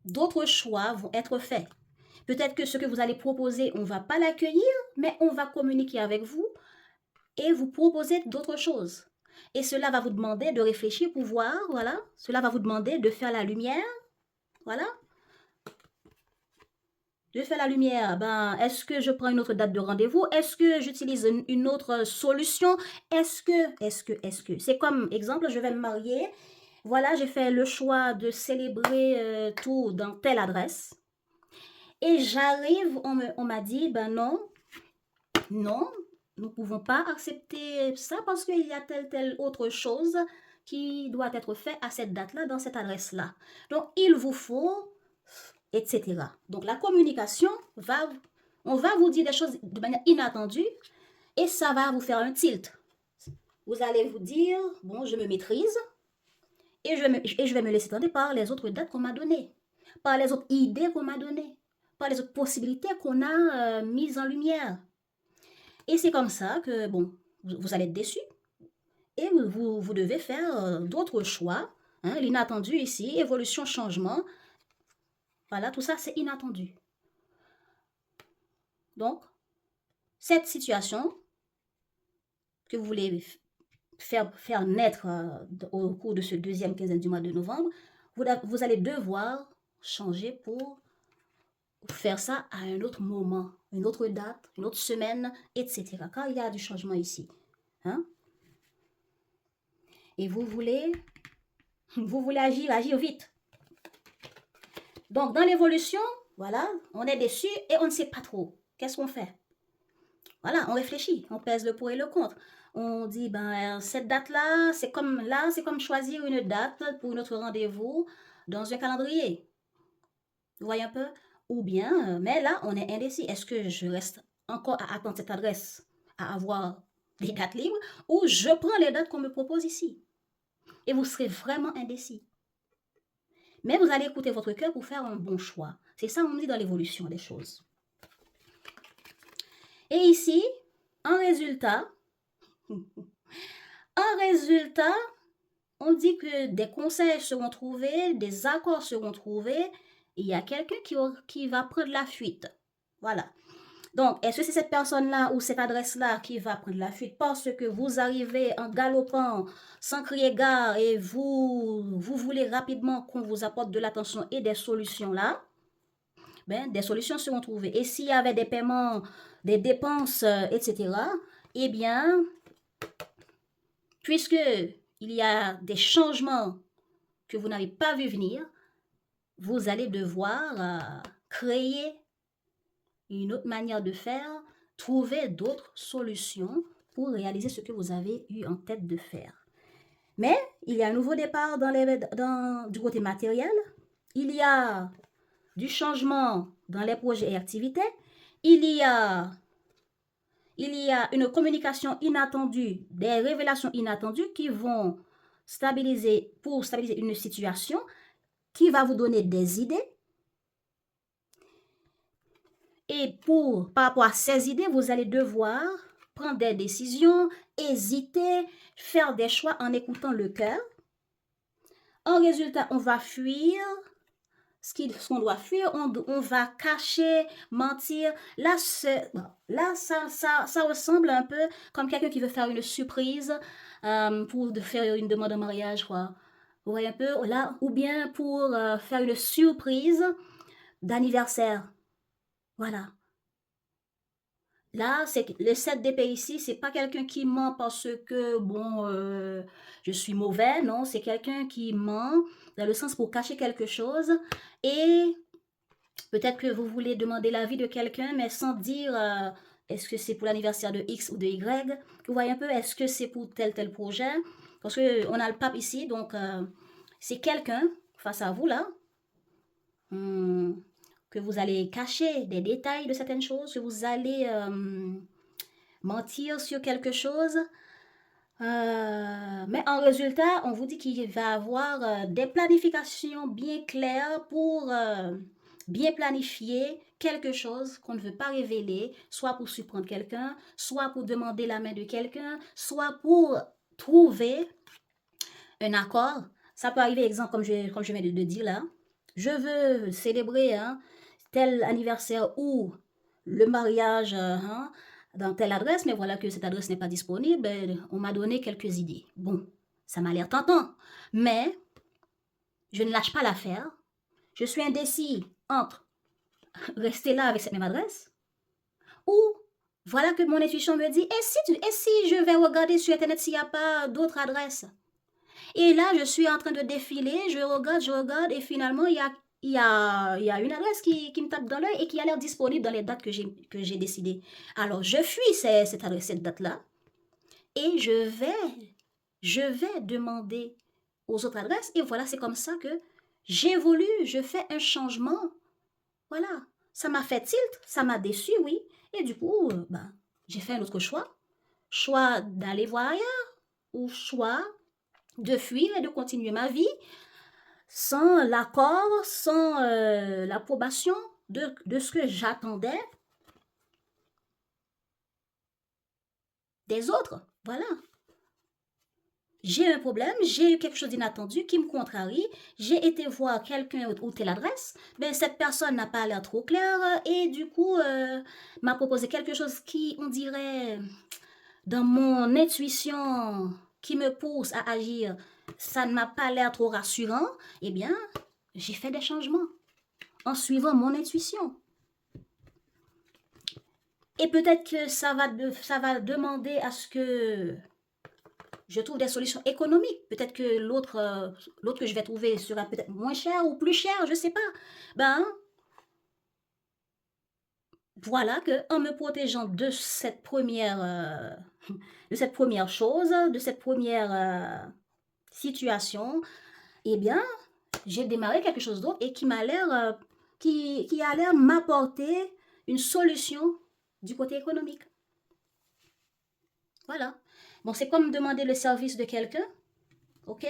D'autres choix vont être faits. Peut-être que ce que vous allez proposer, on ne va pas l'accueillir, mais on va communiquer avec vous et vous proposer d'autres choses. Et cela va vous demander de réfléchir pour voir, voilà. Cela va vous demander de faire la lumière, voilà. De faire la lumière, ben, est-ce que je prends une autre date de rendez-vous? Est-ce que j'utilise une autre solution? Est-ce que? C'est comme, exemple, je vais me marier. Voilà, j'ai fait le choix de célébrer tout dans telle adresse. Et j'arrive, on m'a dit, ben non, nous ne pouvons pas accepter ça parce qu'il y a telle autre chose qui doit être fait à cette date-là, dans cette adresse-là. Donc, il vous faut, etc. Donc, la communication, on va vous dire des choses de manière inattendue et ça va vous faire un tilt. Vous allez vous dire, bon, je me maîtrise et je vais me laisser tenter par les autres dates qu'on m'a données, par les autres idées qu'on m'a données, par les autres possibilités qu'on a mises en lumière. Et c'est comme ça que, bon, vous allez être déçu et vous devez faire d'autres choix. Hein, l'inattendu ici, évolution, changement. Voilà, tout ça, c'est inattendu. Donc, cette situation que vous voulez faire naître au cours de ce deuxième quinzaine du mois de novembre, vous allez devoir changer pour faire ça à un autre moment, une autre date, une autre semaine, etc. Car il y a du changement ici. Hein? Et vous voulez agir vite. Donc, dans l'évolution, voilà, on est déçu et on ne sait pas trop. Qu'est-ce qu'on fait? Voilà, on réfléchit, on pèse le pour et le contre. On dit, ben, cette date-là, c'est comme choisir une date pour notre rendez-vous dans un calendrier. Vous voyez un peu? Ou bien, mais là, on est indécis. Est-ce que je reste encore à attendre cette adresse, à avoir des dates libres, ou je prends les dates qu'on me propose ici? Et vous serez vraiment indécis. Mais vous allez écouter votre cœur pour faire un bon choix. C'est ça, on dit dans l'évolution des choses. Et ici, en résultat, on dit que des conseils seront trouvés, des accords seront trouvés. Il y a quelqu'un qui va prendre la fuite. Voilà. Donc, est-ce que c'est cette personne-là ou cette adresse-là qui va prendre la fuite parce que vous arrivez en galopant, sans crier gare, et vous voulez rapidement qu'on vous apporte de l'attention et des solutions là? Ben, des solutions seront trouvées. Et s'il y avait des paiements, des dépenses, etc., eh bien, puisque il y a des changements que vous n'avez pas vu venir, vous allez devoir créer une autre manière de faire, trouver d'autres solutions pour réaliser ce que vous avez eu en tête de faire. Mais il y a un nouveau départ du côté matériel, il y a du changement dans les projets et activités, il y a une communication inattendue, des révélations inattendues qui vont stabiliser une situation, qui va vous donner des idées. Et par rapport à ces idées, vous allez devoir prendre des décisions, hésiter, faire des choix en écoutant le cœur. En résultat, on va fuir ce qu'on doit fuir, on va cacher, mentir. Là, ça ressemble un peu comme quelqu'un qui veut faire une surprise pour faire une demande en mariage, quoi. Vous voyez un peu là, ou bien pour faire une surprise d'anniversaire. Voilà. Là, c'est le 7 d'épée ici, c'est pas quelqu'un qui ment parce que, bon, je suis mauvais, non, c'est quelqu'un qui ment dans le sens pour cacher quelque chose. Et peut-être que vous voulez demander l'avis de quelqu'un, mais sans dire est-ce que c'est pour l'anniversaire de X ou de Y. Vous voyez un peu, est-ce que c'est pour tel projet? Parce qu'on a le pape ici, donc c'est quelqu'un face à vous là. Que vous allez cacher des détails de certaines choses, que vous allez mentir sur quelque chose. Mais en résultat, on vous dit qu'il va y avoir des planifications bien claires pour bien planifier quelque chose qu'on ne veut pas révéler, soit pour surprendre quelqu'un, soit pour demander la main de quelqu'un, soit pour trouver un accord. Ça peut arriver, exemple, comme je viens de dire là. Je veux célébrer tel anniversaire ou le mariage dans telle adresse, mais voilà que cette adresse n'est pas disponible. On m'a donné quelques idées. Bon, ça m'a l'air tentant, mais je ne lâche pas l'affaire. Je suis indécis entre rester là avec cette même adresse ou voilà que mon intuition me dit, et si je vais regarder sur Internet s'il n'y a pas d'autres adresses? Et là, je suis en train de défiler, je regarde, et finalement, il y a une adresse qui me tape dans l'œil et qui a l'air disponible dans les dates que j'ai décidées. Alors, je fuis cette date-là et je vais demander aux autres adresses. Et voilà, c'est comme ça que j'évolue, je fais un changement. Voilà, ça m'a fait tilt, ça m'a déçu, oui. Et du coup, j'ai fait un autre choix. Choix d'aller voir ailleurs ou choix de fuir et de continuer ma vie sans l'accord, sans l'approbation de ce que j'attendais des autres. Voilà. J'ai un problème, j'ai eu quelque chose d'inattendu qui me contrarie, j'ai été voir quelqu'un ou telle adresse, mais cette personne n'a pas l'air trop claire et du coup m'a proposé quelque chose qui, on dirait, dans mon intuition qui me pousse à agir, ça ne m'a pas l'air trop rassurant, eh bien, j'ai fait des changements en suivant mon intuition. Et peut-être que ça va demander à ce que je trouve des solutions économiques. Peut-être que l'autre que je vais trouver sera peut-être moins cher ou plus cher, je ne sais pas. Ben, voilà que en me protégeant de cette première chose, de cette première situation, eh bien, j'ai démarré quelque chose d'autre et qui m'a l'air, qui a l'air m'apporter une solution du côté économique. Voilà. Bon, c'est comme demander le service de quelqu'un, ok?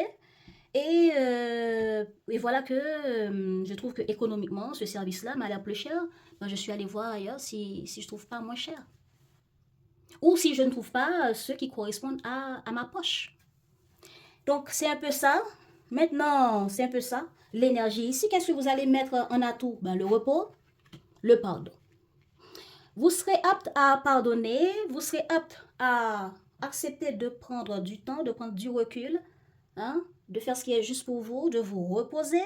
Et voilà que je trouve que économiquement, ce service-là m'a l'air plus cher. Ben, je suis allée voir ailleurs si je ne trouve pas moins cher. Ou si je ne trouve pas ceux qui correspondent à ma poche. Donc, c'est un peu ça. Maintenant, c'est un peu ça. L'énergie ici, qu'est-ce que vous allez mettre en atout? Ben, le repos, le pardon. Vous serez apte à pardonner, vous serez apte à accepter de prendre du temps, de prendre du recul, hein, de faire ce qui est juste pour vous, de vous reposer.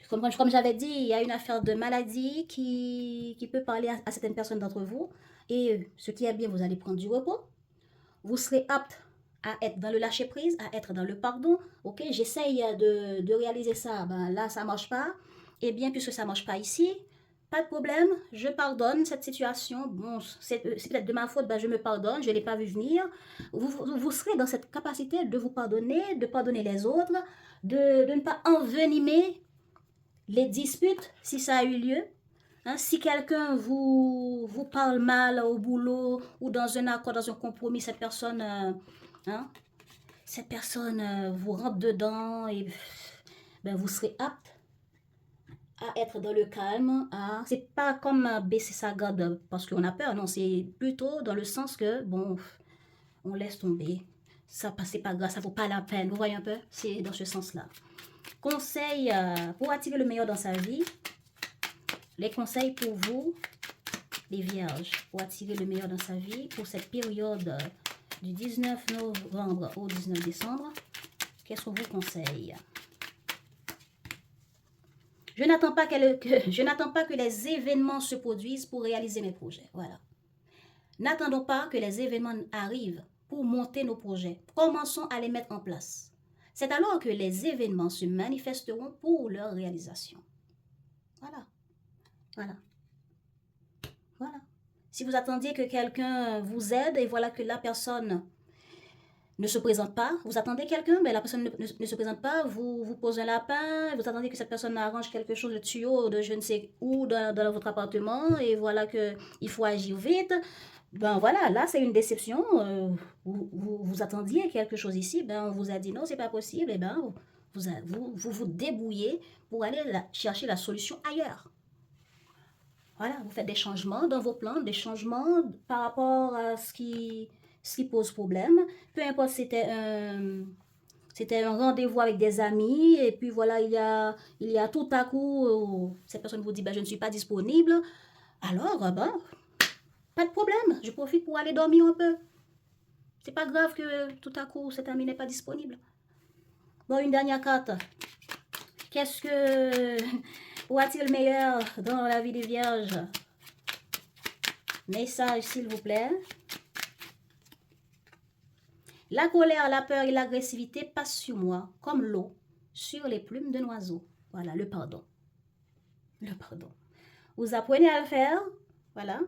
Comme j'avais dit, il y a une affaire de maladie qui peut parler à certaines personnes d'entre vous. Et ce qui est bien, vous allez prendre du repos. Vous serez apte à être dans le lâcher-prise, à être dans le pardon. Ok, j'essaye de réaliser ça. Ben, là, ça ne marche pas. Eh bien, puisque ça ne marche pas ici, pas de problème, je pardonne cette situation. Bon, c'est peut-être de ma faute, ben je me pardonne, je ne l'ai pas vu venir. Vous serez dans cette capacité de vous pardonner, de pardonner les autres, de ne pas envenimer les disputes si ça a eu lieu. Hein, si quelqu'un vous parle mal au boulot ou dans un accord, dans un compromis, cette personne vous rentre dedans et ben, vous serez apte à être dans le calme. C'est pas comme baisser sa garde parce qu'on a peur, non, c'est plutôt dans le sens que, bon, on laisse tomber. Ça, c'est pas grave, ça vaut pas la peine. Vous voyez un peu? C'est dans ce sens-là. Conseil pour attirer le meilleur dans sa vie. Les conseils pour vous, les vierges, pour attirer le meilleur dans sa vie, pour cette période du 19 novembre au 19 décembre, qu'est-ce qu'on vous conseille? Je n'attends pas que les événements se produisent pour réaliser mes projets. Voilà. N'attendons pas que les événements arrivent pour monter nos projets. Commençons à les mettre en place. C'est alors que les événements se manifesteront pour leur réalisation. Voilà. Voilà. Voilà. Si vous attendiez que quelqu'un vous aide et voilà que la personne ne se présente pas, vous attendez quelqu'un, mais la personne ne se présente pas, vous posez un lapin, vous attendez que cette personne arrange quelque chose, de tuyau de je ne sais où dans votre appartement et voilà qu'il faut agir vite. Ben voilà, là c'est une déception. Vous attendiez quelque chose ici, ben on vous a dit non, c'est pas possible, et ben vous débrouillez pour aller chercher la solution ailleurs. Voilà, vous faites des changements dans vos plans, des changements par rapport à ce qui pose problème. Peu importe, c'était un rendez-vous avec des amis et puis voilà, il y a tout à coup, cette personne vous dit, ben, je ne suis pas disponible. Alors, ben, pas de problème, je profite pour aller dormir un peu. C'est pas grave que tout à coup, cet ami n'est pas disponible. Bon, une dernière carte. Qu'est-ce que... Où a-t-il le meilleur dans la vie des vierges? Message, s'il vous plaît. La colère, la peur et l'agressivité passent sur moi comme l'eau sur les plumes d'un oiseau. Voilà, le pardon. Le pardon. Vous apprenez à le faire. Voilà.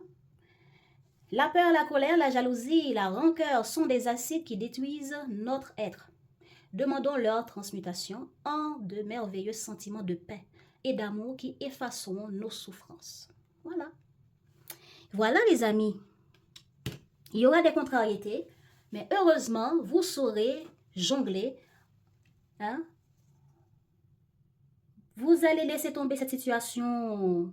La peur, la colère, la jalousie, la rancœur sont des acides qui détruisent notre être. Demandons leur transmutation en de merveilleux sentiments de paix et d'amour qui effaceront nos souffrances. Voilà. Voilà les amis. Il y aura des contrariétés, mais heureusement, vous saurez jongler. Hein? Vous allez laisser tomber cette situation,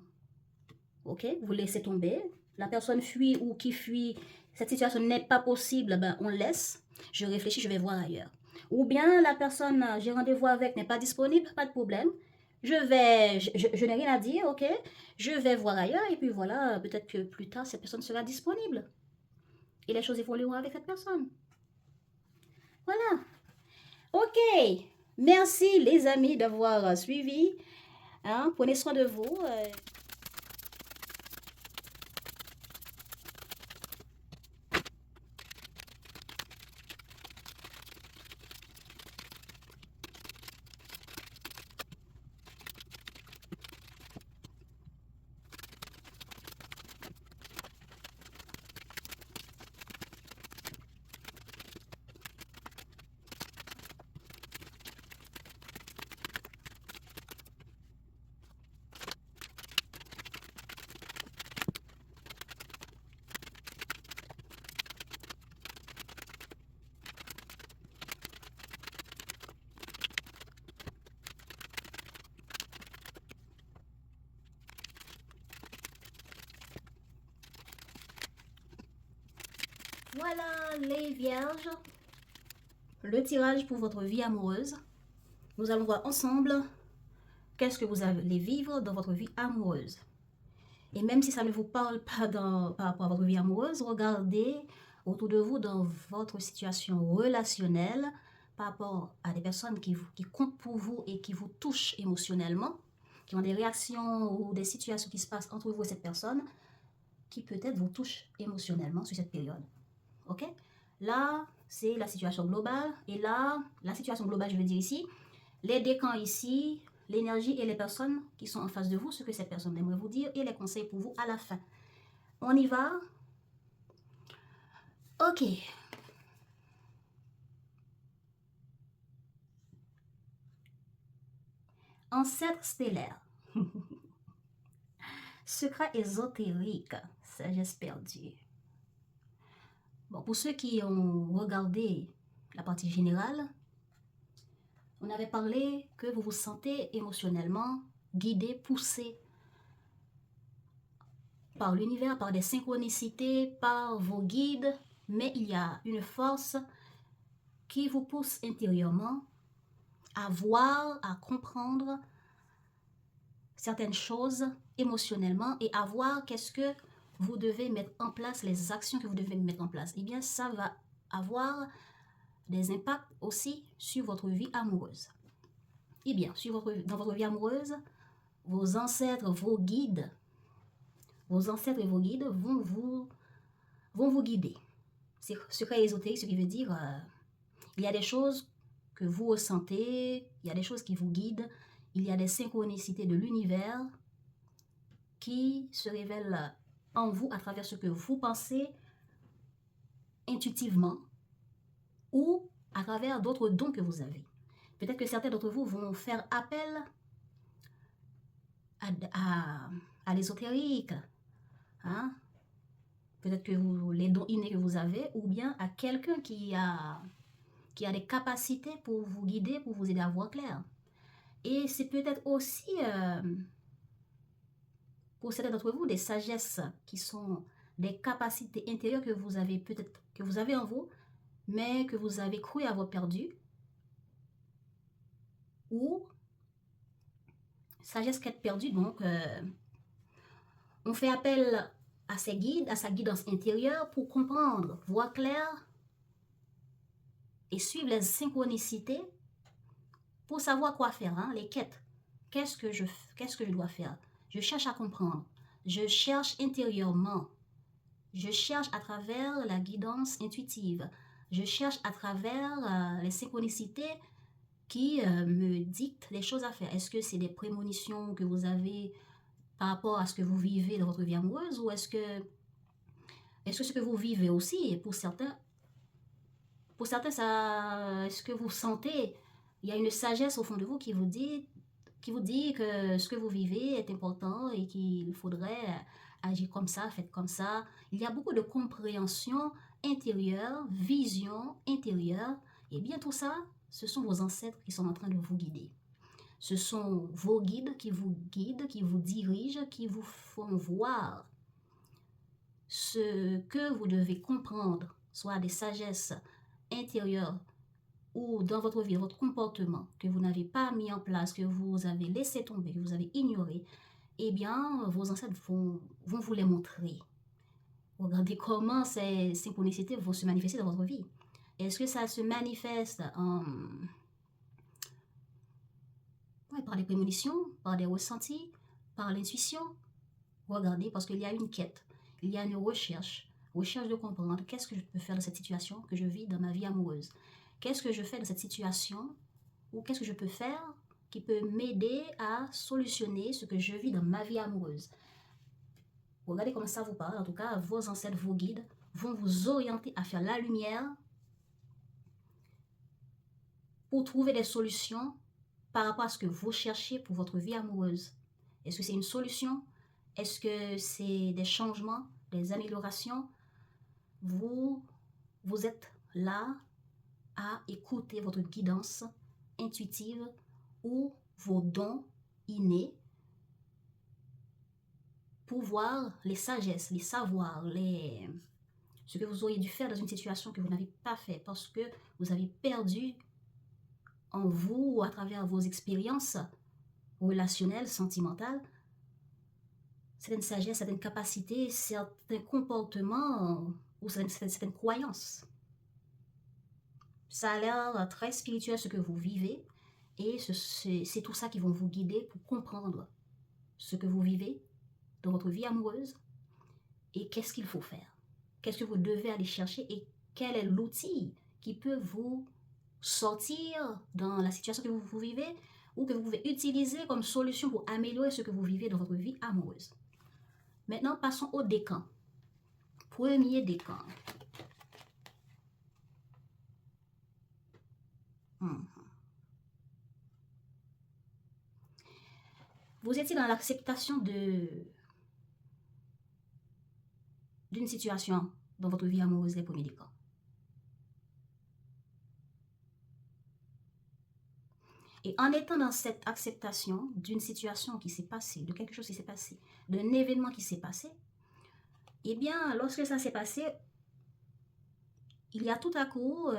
ok? Vous laissez tomber. La personne fuit ou qui fuit, cette situation n'est pas possible, ben on laisse. Je réfléchis, je vais voir ailleurs. Ou bien la personne, j'ai rendez-vous avec, n'est pas disponible, pas de problème. Je n'ai rien à dire, ok? Je vais voir ailleurs et puis voilà, peut-être que plus tard, cette personne sera disponible. Et les choses évolueront avec cette personne. Voilà. Ok. Merci les amis d'avoir suivi. Hein? Prenez soin de vous. Voilà les vierges. Le tirage pour votre vie amoureuse. Nous allons voir ensemble qu'est-ce que vous allez vivre dans votre vie amoureuse. Et même si ça ne vous parle pas par rapport à votre vie amoureuse, regardez autour de vous dans votre situation relationnelle par rapport à des personnes qui comptent pour vous et qui vous touchent émotionnellement, qui ont des réactions ou des situations qui se passent entre vous et cette personne qui peut-être vous touchent émotionnellement sur cette période. Ok? Là, c'est la situation globale. Et là, la situation globale, je veux dire ici, les décans ici, l'énergie et les personnes qui sont en face de vous, ce que cette personne aimerait vous dire et les conseils pour vous à la fin. On y va? Ok. Ancêtre stellaire. Secret ésotérique. Sagesse perdue. Bon, pour ceux qui ont regardé la partie générale, on avait parlé que vous vous sentez émotionnellement guidé, poussé par l'univers, par des synchronicités, par vos guides, mais il y a une force qui vous pousse intérieurement à voir, à comprendre certaines choses émotionnellement et à voir qu'est-ce que vous devez mettre en place, les actions que vous devez mettre en place. Eh bien, ça va avoir des impacts aussi sur votre vie amoureuse. Eh bien, dans votre vie amoureuse, vos ancêtres, vos guides, vos ancêtres et vos guides vont vous guider. C'est secret ésotérique, ce qui veut dire il y a des choses que vous ressentez, il y a des choses qui vous guident, il y a des synchronicités de l'univers qui se révèlent en vous à travers ce que vous pensez intuitivement ou à travers d'autres dons que vous avez. Peut-être que certains d'entre vous vont faire appel à l'ésotérique, hein? Peut-être que les dons innés que vous avez, ou bien à quelqu'un qui a des capacités pour vous guider, pour vous aider à voir clair. Et c'est peut-être aussi, pour certains d'entre vous, des sagesses qui sont des capacités intérieures que vous avez peut-être, que vous avez en vous, mais que vous avez cru avoir perdu. Ou sagesse qui est perdue, donc on fait appel à ses guides, à sa guidance intérieure pour comprendre, voir clair et suivre les synchronicités pour savoir quoi faire, hein, les quêtes. Qu'est-ce que je dois faire? Je cherche à comprendre. Je cherche intérieurement. Je cherche à travers la guidance intuitive. Je cherche à travers les synchronicités qui me dictent les choses à faire. Est-ce que c'est des prémonitions que vous avez par rapport à ce que vous vivez dans votre vie amoureuse ou est-ce que ce que vous vivez aussi, pour certains, ça, est-ce que vous sentez, il y a une sagesse au fond de vous qui vous dit que ce que vous vivez est important et qu'il faudrait agir comme ça, faites comme ça. Il y a beaucoup de compréhension intérieure, vision intérieure. Et bien tout ça, ce sont vos ancêtres qui sont en train de vous guider. Ce sont vos guides, qui vous dirigent, qui vous font voir ce que vous devez comprendre, soit des sagesses intérieures ou dans votre vie, votre comportement, que vous n'avez pas mis en place, que vous avez laissé tomber, que vous avez ignoré. Eh bien, vos ancêtres vont vous les montrer. Regardez comment ces synchronicités vont se manifester dans votre vie. Est-ce que ça se manifeste par des prémonitions, par des ressentis, par l'intuition? Regardez, parce qu'il y a une quête, il y a une recherche de comprendre qu'est-ce que je peux faire de cette situation que je vis dans ma vie amoureuse. Qu'est-ce que je fais de cette situation, ou qu'est-ce que je peux faire qui peut m'aider à solutionner ce que je vis dans ma vie amoureuse. Regardez comment ça vous parle. En tout cas, vos ancêtres, vos guides vont vous orienter à faire la lumière pour trouver des solutions par rapport à ce que vous cherchez pour votre vie amoureuse. Est-ce que c'est une solution? Est-ce que c'est des changements, des améliorations? Vous êtes là à écouter votre guidance intuitive ou vos dons innés pour voir les sagesses, les savoirs, ce que vous auriez dû faire dans une situation que vous n'avez pas fait parce que vous avez perdu en vous ou à travers vos expériences relationnelles, sentimentales, certaines sagesses, certaines capacités, certains comportements ou certaines croyances. Ça a l'air très spirituel ce que vous vivez et c'est tout ça qui vont vous guider pour comprendre ce que vous vivez dans votre vie amoureuse et qu'est-ce qu'il faut faire. Qu'est-ce que vous devez aller chercher et quel est l'outil qui peut vous sortir dans la situation que vous vivez ou que vous pouvez utiliser comme solution pour améliorer ce que vous vivez dans votre vie amoureuse. Maintenant, passons au décan. Premier décan. Vous étiez dans l'acceptation d'une situation dans votre vie amoureuse, les premiers décans. Et en étant dans cette acceptation d'une situation qui s'est passée, de quelque chose qui s'est passé, d'un événement qui s'est passé, eh bien, lorsque ça s'est passé, il y a tout à coup,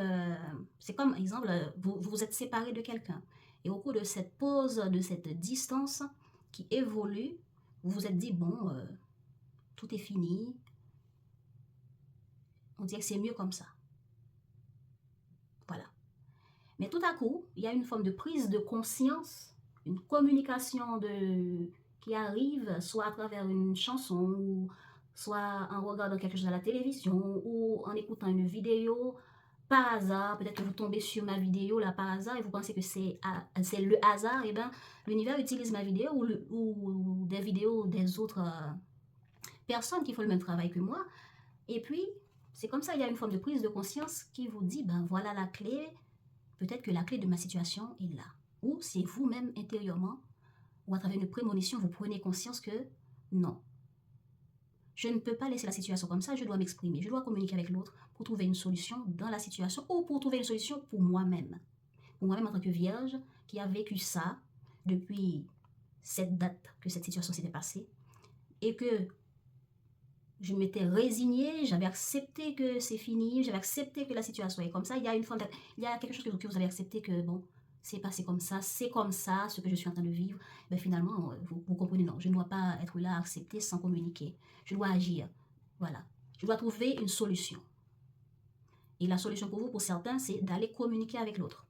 c'est comme, exemple, vous vous êtes séparé de quelqu'un. Et au cours de cette pause, de cette distance qui évolue, vous vous êtes dit, bon, tout est fini. On dirait que c'est mieux comme ça. Voilà. Mais tout à coup, il y a une forme de prise de conscience, une communication qui arrive, soit à travers une chanson, ou soit en regardant quelque chose à la télévision, ou en écoutant une vidéo, par hasard, peut-être que vous tombez sur ma vidéo là par hasard et vous pensez que c'est le hasard, et bien l'univers utilise ma vidéo ou des vidéos des autres personnes qui font le même travail que moi. Et puis, c'est comme ça, il y a une forme de prise de conscience qui vous dit, ben voilà la clé, peut-être que la clé de ma situation est là. Ou c'est vous-même intérieurement, ou à travers une prémonition, vous prenez conscience que non, je ne peux pas laisser la situation comme ça, je dois m'exprimer, je dois communiquer avec l'autre pour trouver une solution dans la situation ou pour trouver une solution pour moi-même. Pour moi-même en tant que vierge qui a vécu ça depuis cette date que cette situation s'était passée et que je m'étais résignée, j'avais accepté que c'est fini, j'avais accepté que la situation est comme ça. Il y a quelque chose que vous avez accepté que bon, c'est passé comme ça, c'est comme ça, ce que je suis en train de vivre. Ben finalement, vous comprenez, non, je ne dois pas être là à accepter sans communiquer. Je dois agir. Voilà. Je dois trouver une solution. Et la solution pour vous, pour certains, c'est d'aller communiquer avec l'autre.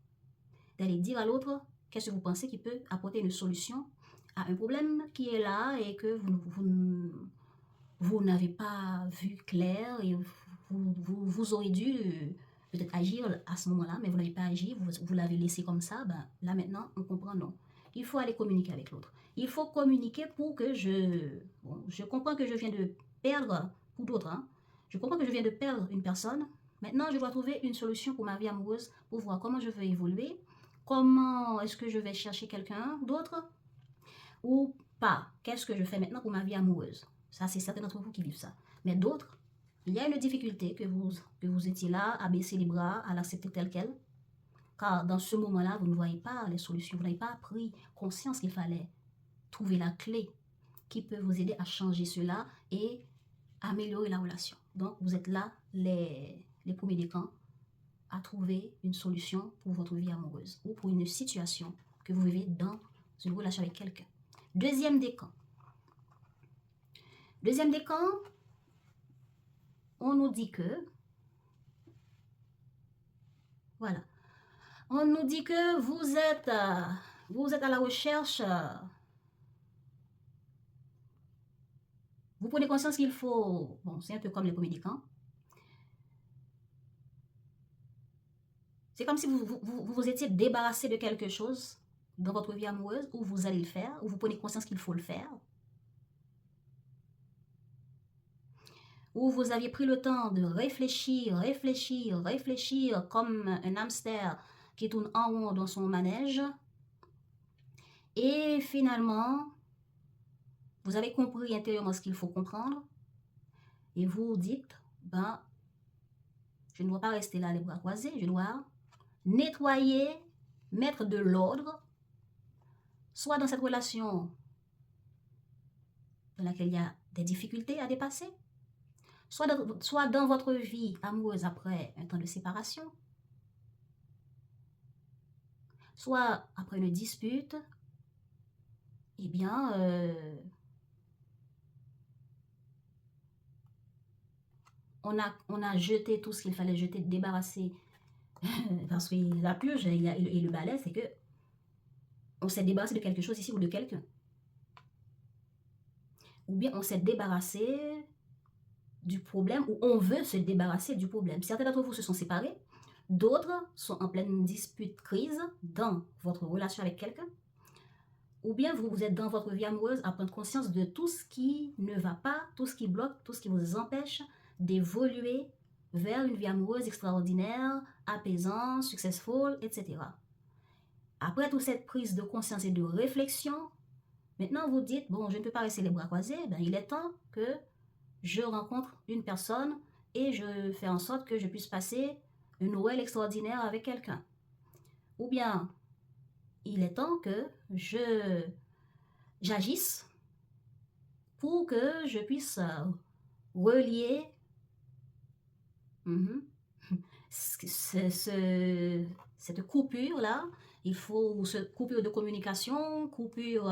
D'aller dire à l'autre qu'est-ce que vous pensez qui peut apporter une solution à un problème qui est là et que vous n'avez pas vu clair et vous auriez dû peut-être agir à ce moment-là, mais vous n'avez pas agi, vous l'avez laissé comme ça, ben, là maintenant on comprend non. Il faut aller communiquer avec l'autre. Il faut communiquer pour que je comprends que je viens de perdre, pour d'autres, hein, je comprends que je viens de perdre une personne, maintenant je dois trouver une solution pour ma vie amoureuse, pour voir comment je veux évoluer, comment est-ce que je vais chercher quelqu'un d'autre, ou pas, qu'est-ce que je fais maintenant pour ma vie amoureuse. Ça, c'est certains d'entre vous qui vivent ça. Mais d'autres, il y a une difficulté que vous étiez là à baisser les bras, à l'accepter tel quel. car dans ce moment-là, vous ne voyez pas les solutions, vous n'avez pas pris conscience qu'il fallait trouver la clé qui peut vous aider à changer cela et améliorer la relation. Donc, vous êtes là, les premiers décans, à trouver une solution pour votre vie amoureuse ou pour une situation que vous vivez dans une relation avec quelqu'un. Deuxième décan. Deuxième décan, on nous dit que, voilà, on nous dit que vous êtes à la recherche, vous prenez conscience qu'il faut, bon, c'est un peu comme les premiers décans, c'est comme si vous étiez débarrassé de quelque chose dans votre vie amoureuse, ou vous allez le faire, ou vous prenez conscience qu'il faut le faire, ou vous aviez pris le temps de réfléchir, comme un hamster qui tourne en rond dans son manège, et finalement, vous avez compris intérieurement ce qu'il faut comprendre, et vous dites, ben, je ne dois pas rester là les bras croisés, je dois nettoyer, mettre de l'ordre, soit dans cette relation dans laquelle il y a des difficultés à dépasser, soit dans votre vie amoureuse après un temps de séparation, soit après une dispute, eh bien, on a jeté tout ce qu'il fallait jeter, débarrasser, parce que la purge et le balai, c'est que on s'est débarrassé de quelque chose ici ou de quelqu'un. Ou bien on s'est débarrassé du problème, ou on veut se débarrasser du problème. Certains d'entre vous se sont séparés, d'autres sont en pleine dispute, crise dans votre relation avec quelqu'un. Ou bien vous êtes dans votre vie amoureuse à prendre conscience de tout ce qui ne va pas, tout ce qui bloque, tout ce qui vous empêche d'évoluer vers une vie amoureuse extraordinaire, apaisante, successful, etc. Après toute cette prise de conscience et de réflexion, maintenant vous dites, bon, je ne peux pas rester les bras croisés, ben, il est temps que je rencontre une personne et je fais en sorte que je puisse passer une Noël extraordinaire avec quelqu'un. Ou bien, il est temps que j'agisse pour que je puisse relier cette coupure-là. Il faut cette coupure de communication, coupure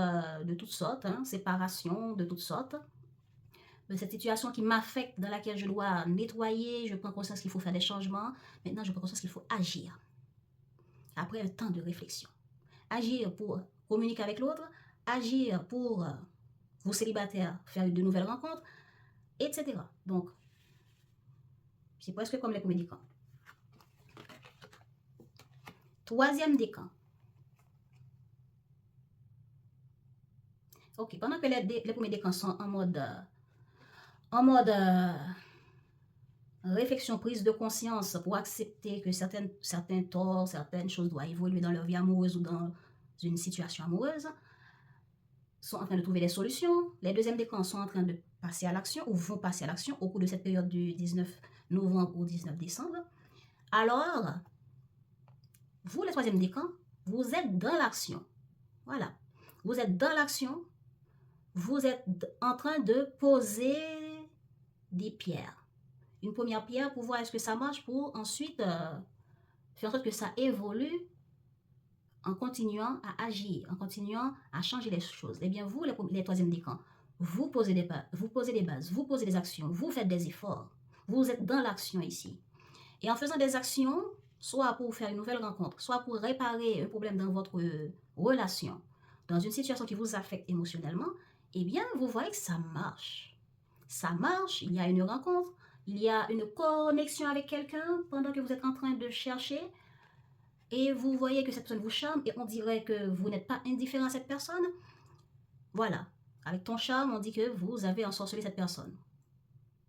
de toutes sortes, séparation de toutes sortes. De cette situation qui m'affecte, dans laquelle je dois nettoyer, je prends conscience qu'il faut faire des changements. Maintenant, je prends conscience qu'il faut agir. Après un temps de réflexion. Agir pour communiquer avec l'autre, agir pour vous célibataires faire de nouvelles rencontres, etc. Donc, c'est presque comme les premiers décans. Troisième décan. Ok, pendant que les premiers décans sont en mode réflexion, prise de conscience pour accepter que certains torts, certaines choses doivent évoluer dans leur vie amoureuse ou dans une situation amoureuse, sont en train de trouver des solutions. Les deuxièmes décans sont en train de passer à l'action ou vont passer à l'action au cours de cette période du 19 novembre au 19 décembre. Alors, vous, les troisièmes décans, vous êtes dans l'action. Voilà. Vous êtes dans l'action. Vous êtes en train de poser des pierres. Une première pierre pour voir est-ce que ça marche, pour ensuite faire en sorte que ça évolue en continuant à agir, en continuant à changer les choses. Eh bien, vous, les troisièmes décans, vous posez des bases, vous posez des actions, vous faites des efforts. Vous êtes dans l'action ici. Et en faisant des actions, soit pour faire une nouvelle rencontre, soit pour réparer un problème dans votre relation, dans une situation qui vous affecte émotionnellement, eh bien, vous voyez que ça marche. Ça marche, il y a une rencontre, il y a une connexion avec quelqu'un pendant que vous êtes en train de chercher et vous voyez que cette personne vous charme et on dirait que vous n'êtes pas indifférent à cette personne. Voilà. Avec ton charme, on dit que vous avez ensorcelé cette personne.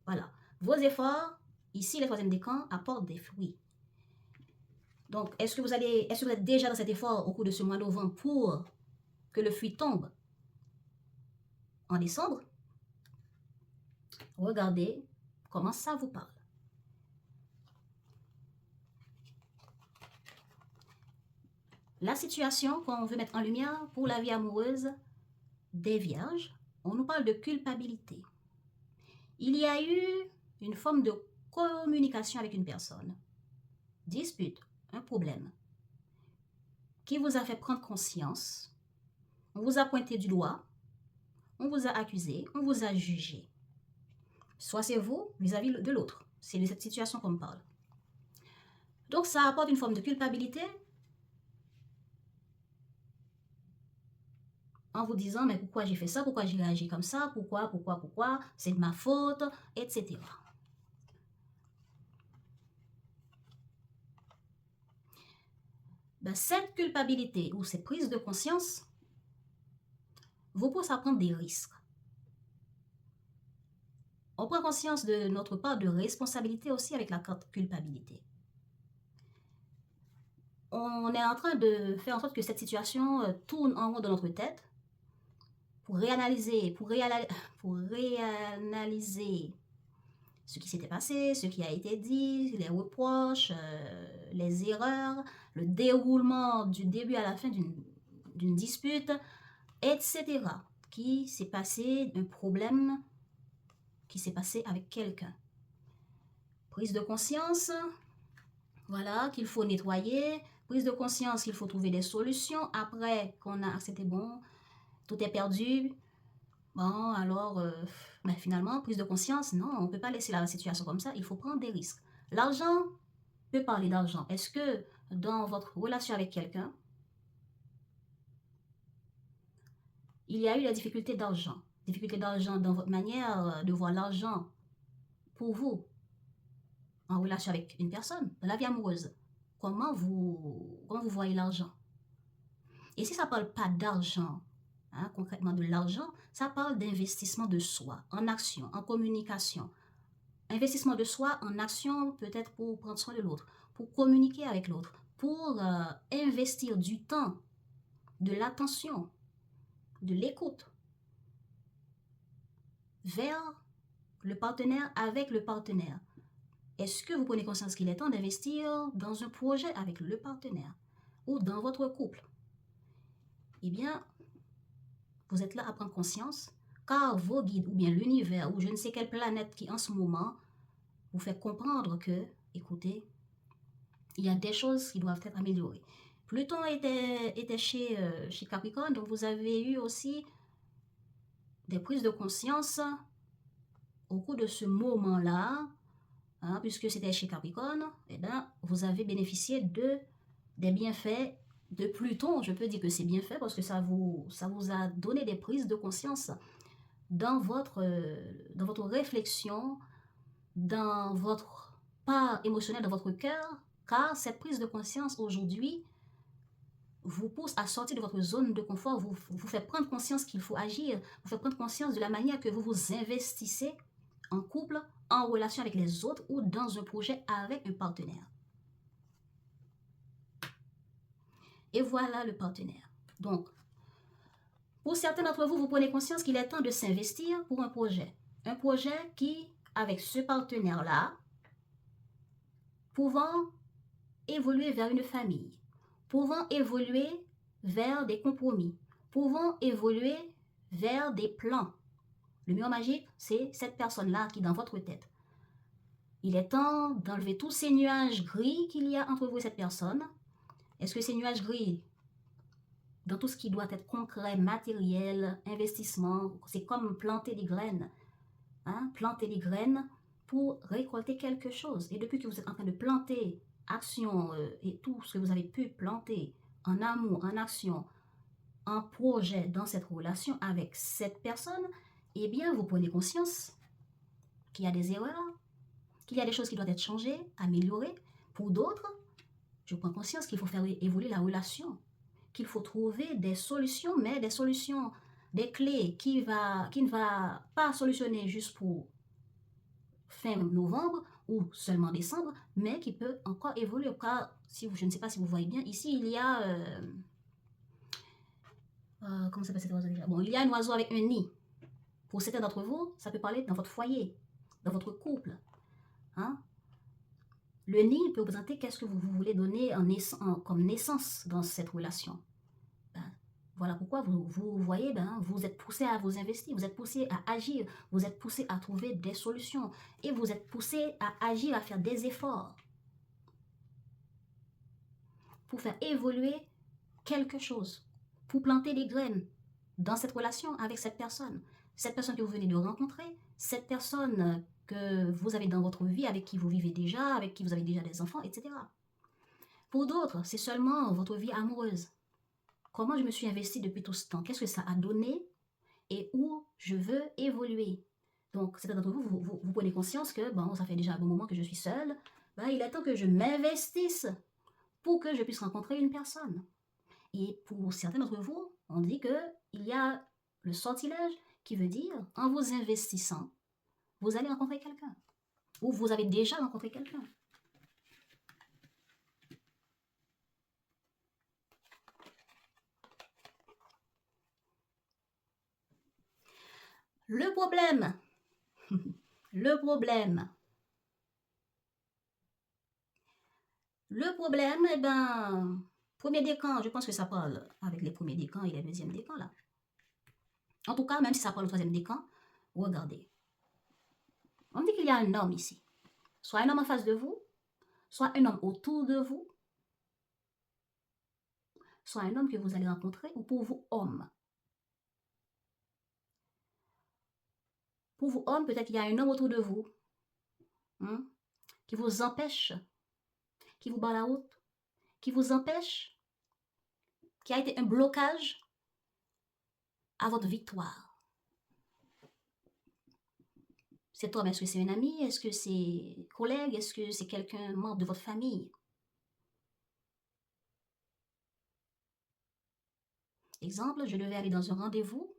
Voilà. Vos efforts, ici, les troisièmes décans, apportent des fruits. Donc, est-ce que vous êtes déjà dans cet effort au cours de ce mois de novembre pour que le fruit tombe en décembre? Regardez comment ça vous parle. la situation qu'on veut mettre en lumière pour la vie amoureuse des vierges, on nous parle de culpabilité. Il y a eu une forme de communication avec une personne, dispute, un problème, qui vous a fait prendre conscience, on vous a pointé du doigt, on vous a accusé, on vous a jugé. Soit c'est vous vis-à-vis de l'autre, c'est de cette situation qu'on me parle. Donc ça apporte une forme de culpabilité en vous disant mais pourquoi j'ai fait ça, pourquoi j'ai réagi comme ça, pourquoi, c'est de ma faute, etc. Ben, cette culpabilité ou cette prise de conscience vous pousse à prendre des risques. On prend conscience de notre part de responsabilité aussi avec la culpabilité. On est en train de faire en sorte que cette situation tourne en rond dans notre tête pour réanalyser ce qui s'était passé, ce qui a été dit, les reproches, les erreurs, le déroulement du début à la fin d'une dispute, etc. Qui s'est passé, un problème qui s'est passé avec quelqu'un. Prise de conscience, voilà, qu'il faut nettoyer. Prise de conscience qu'il faut trouver des solutions. Après qu'on a accepté, bon, tout est perdu. Bon, alors, finalement, prise de conscience, non, on ne peut pas laisser la situation comme ça. Il faut prendre des risques. L'argent, on peut parler d'argent. Est-ce que dans votre relation avec quelqu'un, il y a eu la difficulté d'argent? Difficulté d'argent dans votre manière de voir l'argent pour vous, en relation avec une personne, dans la vie amoureuse. Comment vous voyez l'argent? Et si ça ne parle pas d'argent, hein, concrètement de l'argent, ça parle d'investissement de soi, en action, en communication. Investissement de soi en action, peut-être pour prendre soin de l'autre, pour communiquer avec l'autre, pour investir du temps, de l'attention, de l'écoute vers le partenaire, avec le partenaire. Est-ce que vous prenez conscience qu'il est temps d'investir dans un projet avec le partenaire ou dans votre couple? Eh bien, vous êtes là à prendre conscience car vos guides ou bien l'univers ou je ne sais quelle planète qui en ce moment vous fait comprendre que, écoutez, il y a des choses qui doivent être améliorées. Pluton était chez Capricorne, donc vous avez eu aussi des prises de conscience au cours de ce moment-là, hein, puisque c'était chez Capricorne, eh bien, vous avez bénéficié des bienfaits de Pluton. Je peux dire que c'est bien fait parce que ça vous a donné des prises de conscience dans votre réflexion, dans votre part émotionnelle, dans votre cœur, car cette prise de conscience aujourd'hui vous pousse à sortir de votre zone de confort, vous fait prendre conscience qu'il faut agir, vous fait prendre conscience de la manière que vous vous investissez en couple, en relation avec les autres ou dans un projet avec un partenaire. Et voilà le partenaire. Donc, pour certains d'entre vous, vous prenez conscience qu'il est temps de s'investir pour un projet. Un projet qui, avec ce partenaire-là, pouvant évoluer vers une famille, pouvant évoluer vers des compromis, pouvant évoluer vers des plans. Le mur magique, c'est cette personne-là qui est dans votre tête. Il est temps d'enlever tous ces nuages gris qu'il y a entre vous et cette personne. Est-ce que ces nuages gris, dans tout ce qui doit être concret, matériel, investissement, c'est comme planter des graines. Hein? Planter des graines pour récolter quelque chose. Et depuis que vous êtes en train de planter action et tout ce que vous avez pu planter en amour, en action, en projet dans cette relation avec cette personne, eh bien, vous prenez conscience qu'il y a des erreurs, qu'il y a des choses qui doivent être changées, améliorées. Pour d'autres, je prends conscience qu'il faut faire évoluer la relation, qu'il faut trouver des solutions, mais des solutions, des clés qui ne va pas solutionner juste pour fin novembre ou seulement décembre, mais qui peut encore évoluer. Car, je ne sais pas si vous voyez bien, ici il y a... comment s'appelle cet oiseau déjà? Bon, il y a un oiseau avec un nid. Pour certains d'entre vous, ça peut parler dans votre foyer, dans votre couple. Hein? Le nid peut représenter qu'est-ce que vous voulez donner comme naissance dans cette relation. Ben, voilà pourquoi vous voyez, vous êtes poussé à vous investir, vous êtes poussé à agir, vous êtes poussé à trouver des solutions et vous êtes poussé à agir, à faire des efforts pour faire évoluer quelque chose, pour planter des graines dans cette relation avec cette personne que vous venez de rencontrer, cette personne que vous avez dans votre vie, avec qui vous vivez déjà, avec qui vous avez déjà des enfants, etc. Pour d'autres, c'est seulement votre vie amoureuse. Comment je me suis investie depuis tout ce temps? Qu'est-ce que ça a donné? Et où je veux évoluer? Donc, certains d'entre vous, vous prenez conscience que, bon, ça fait déjà un bon moment que je suis seule. Il est temps que je m'investisse pour que je puisse rencontrer une personne. Et pour certains d'entre vous, on dit qu'il y a le sortilège qui veut dire, en vous investissant, vous allez rencontrer quelqu'un. Ou vous avez déjà rencontré quelqu'un. Le problème, premier décan, je pense que ça parle avec les premiers décans et les deuxièmes décans là. En tout cas, même si ça parle au troisième décan, regardez. On dit qu'il y a un homme ici. Soit un homme en face de vous, soit un homme autour de vous, soit un homme que vous allez rencontrer, ou pour vous, homme. Pour vous, homme, peut-être qu'il y a un homme autour de vous qui vous empêche, qui vous bat la route, qui vous empêche, qui a été un blocage à votre victoire. Cet homme, est-ce que c'est un ami? Est-ce que c'est collègue? Est-ce que c'est quelqu'un membre de votre famille? Exemple, je devais aller dans un rendez-vous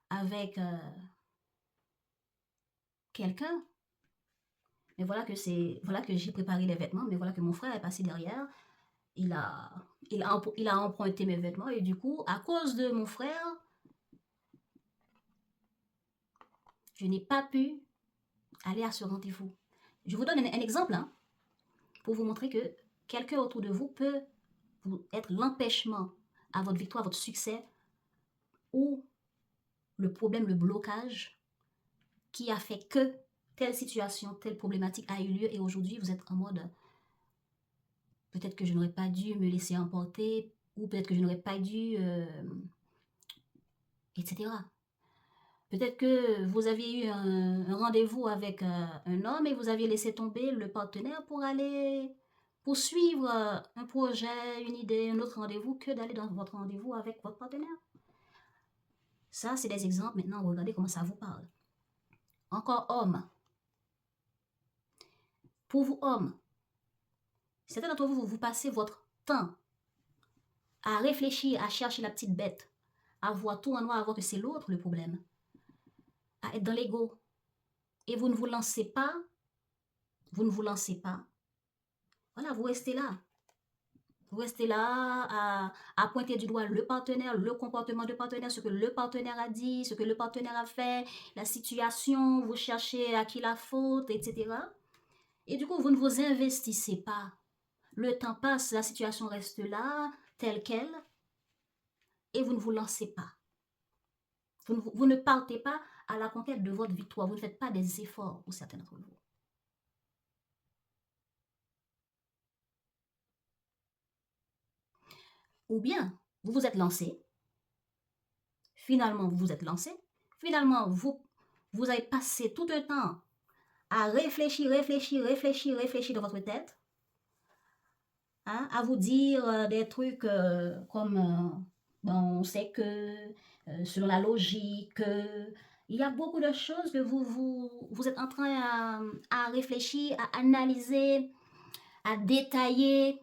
avec quelqu'un. Mais voilà que j'ai préparé les vêtements, mais voilà que mon frère est passé derrière. Il a emprunté mes vêtements et du coup, à cause de mon frère, je n'ai pas pu aller à ce rendez-vous. Je vous donne un exemple pour vous montrer que quelqu'un autour de vous peut être l'empêchement à votre victoire, à votre succès, ou le problème, le blocage qui a fait que telle situation, telle problématique a eu lieu et aujourd'hui vous êtes en mode peut-être que je n'aurais pas dû me laisser emporter ou peut-être que je n'aurais pas dû etc. Peut-être que vous aviez eu un rendez-vous avec un homme et vous aviez laissé tomber le partenaire pour aller poursuivre un projet, une idée, un autre rendez-vous que d'aller dans votre rendez-vous avec votre partenaire. Ça, c'est des exemples. Maintenant, regardez comment ça vous parle. Encore homme. Pour vous, homme, certains d'entre vous, vous passez votre temps à réfléchir, à chercher la petite bête, à voir tout en noir, à voir que c'est l'autre le problème, à être dans l'ego. Et vous ne vous lancez pas, voilà, vous restez là. Vous restez là à pointer du doigt le partenaire, le comportement du partenaire, ce que le partenaire a dit, ce que le partenaire a fait, la situation, vous cherchez à qui la faute, etc. Et du coup, vous ne vous investissez pas. Le temps passe, la situation reste là, telle qu'elle, et vous ne vous lancez pas. Vous ne partez pas à la conquête de votre victoire. Vous ne faites pas des efforts pour certains d'entre vous. Ou bien, vous vous êtes lancé. Finalement, vous vous êtes lancé. Finalement, vous avez passé tout le temps à réfléchir dans votre tête. À vous dire des trucs comme, on sait que, selon la logique, il y a beaucoup de choses que vous êtes en train à réfléchir, à analyser, à détailler.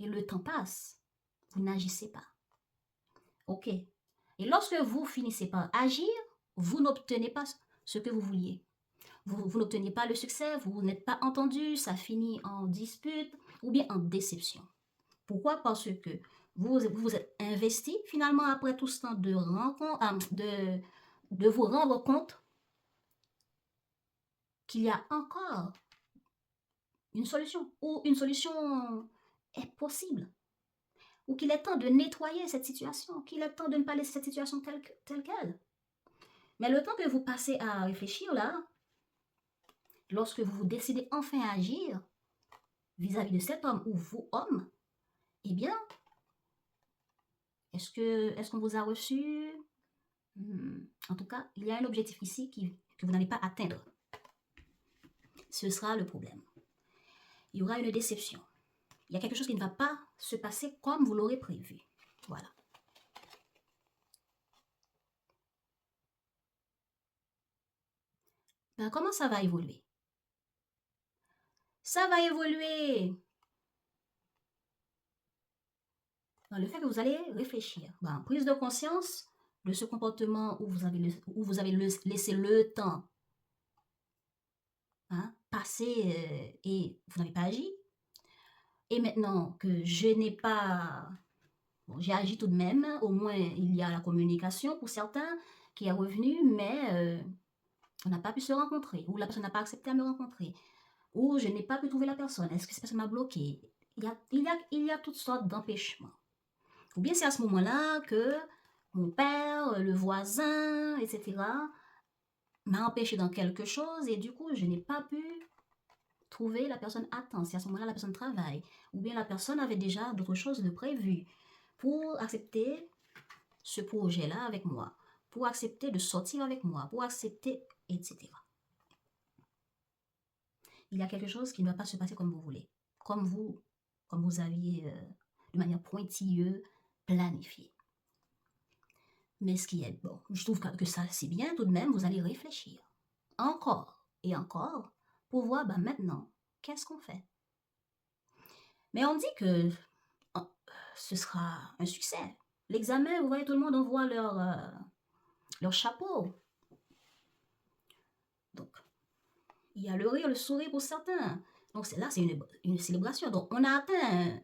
Et le temps passe. Vous n'agissez pas. OK. Et lorsque vous finissez par agir, vous n'obtenez pas ce que vous vouliez. Vous n'obtenez pas le succès, vous n'êtes pas entendu, ça finit en dispute ou bien en déception. Pourquoi? Parce que vous vous êtes investi finalement après tout ce temps de vous rendre compte qu'il y a encore une solution, ou une solution est possible, ou qu'il est temps de nettoyer cette situation, qu'il est temps de ne pas laisser cette situation telle qu'elle. Mais le temps que vous passez à réfléchir là, lorsque vous décidez enfin à agir vis-à-vis de cet homme ou vous, homme, eh bien, est-ce qu'on vous a reçu? En tout cas, il y a un objectif ici que vous n'allez pas atteindre. Ce sera le problème. Il y aura une déception. Il y a quelque chose qui ne va pas se passer comme vous l'aurez prévu. Voilà. Ben, comment ça va évoluer? Ça va évoluer dans le fait que vous allez réfléchir. Ben, prise de conscience de ce comportement où vous avez laissé le temps passer et vous n'avez pas agi. Et maintenant que je n'ai pas... Bon, j'ai agi tout de même, au moins il y a la communication pour certains qui est revenue, mais on n'a pas pu se rencontrer, ou la personne n'a pas accepté à me rencontrer, ou je n'ai pas pu trouver la personne, est-ce que cette personne m'a bloqué? Il y a toutes sortes d'empêchements. Ou bien c'est à ce moment-là que mon père, le voisin, etc., m'a empêché dans quelque chose et du coup je n'ai pas pu trouver la personne à temps. Si à ce moment-là la personne travaille, ou bien la personne avait déjà d'autres choses de prévues pour accepter ce projet-là avec moi, pour accepter de sortir avec moi, pour accepter, etc. Il y a quelque chose qui ne va pas se passer comme vous voulez, comme vous aviez de manière pointilleuse planifié. Mais ce qui est bon, je trouve que ça c'est bien tout de même, vous allez réfléchir encore et encore pour voir maintenant qu'est-ce qu'on fait. Mais on dit que ce sera un succès. L'examen, vous voyez, tout le monde envoie leur chapeau. Donc, il y a le rire, le sourire pour certains. Donc là, c'est une célébration. Donc, on a atteint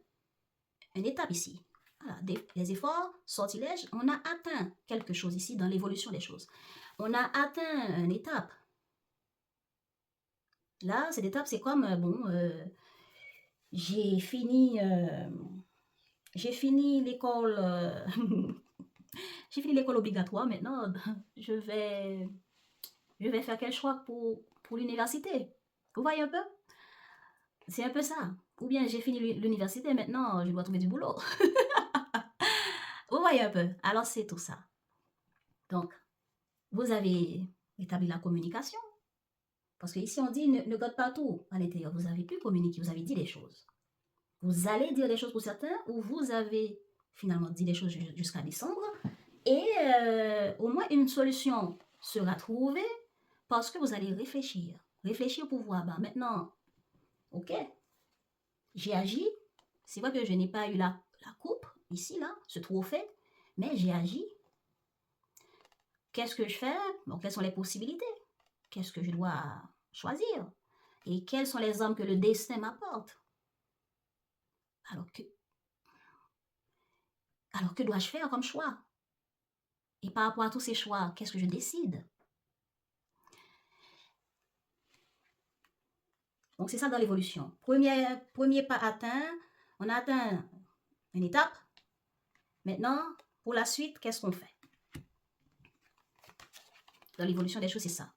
une étape ici. Voilà, les efforts, sortilèges, on a atteint quelque chose ici dans l'évolution des choses. On a atteint une étape. Là, cette étape, c'est comme, j'ai fini l'école j'ai fini l'école obligatoire. Maintenant, je vais faire quel choix pour l'université? Vous voyez un peu? C'est un peu ça. Ou bien j'ai fini l'université, maintenant je dois trouver du boulot. Vous voyez un peu? Alors c'est tout ça. Donc, vous avez établi la communication. Parce que ici on dit ne garde pas tout à l'intérieur. Vous avez pu communiquer, vous avez dit des choses. Vous allez dire des choses pour certains, ou vous avez finalement dit des choses jusqu'à décembre. Et au moins une solution sera trouvée parce que vous allez réfléchir. Réfléchir pour voir, ben maintenant, ok, j'ai agi. C'est vrai que je n'ai pas eu la coupe, ici, là, ce trophée, mais j'ai agi. Qu'est-ce que je fais? Bon, quelles sont les possibilités? Qu'est-ce que je dois choisir? Et quelles sont les armes que le destin m'apporte? Alors que dois-je faire comme choix? Et par rapport à tous ces choix, qu'est-ce que je décide? Donc, c'est ça dans l'évolution. Premier pas atteint, on a atteint une étape. Maintenant, pour la suite, qu'est-ce qu'on fait? Dans l'évolution des choses, c'est ça.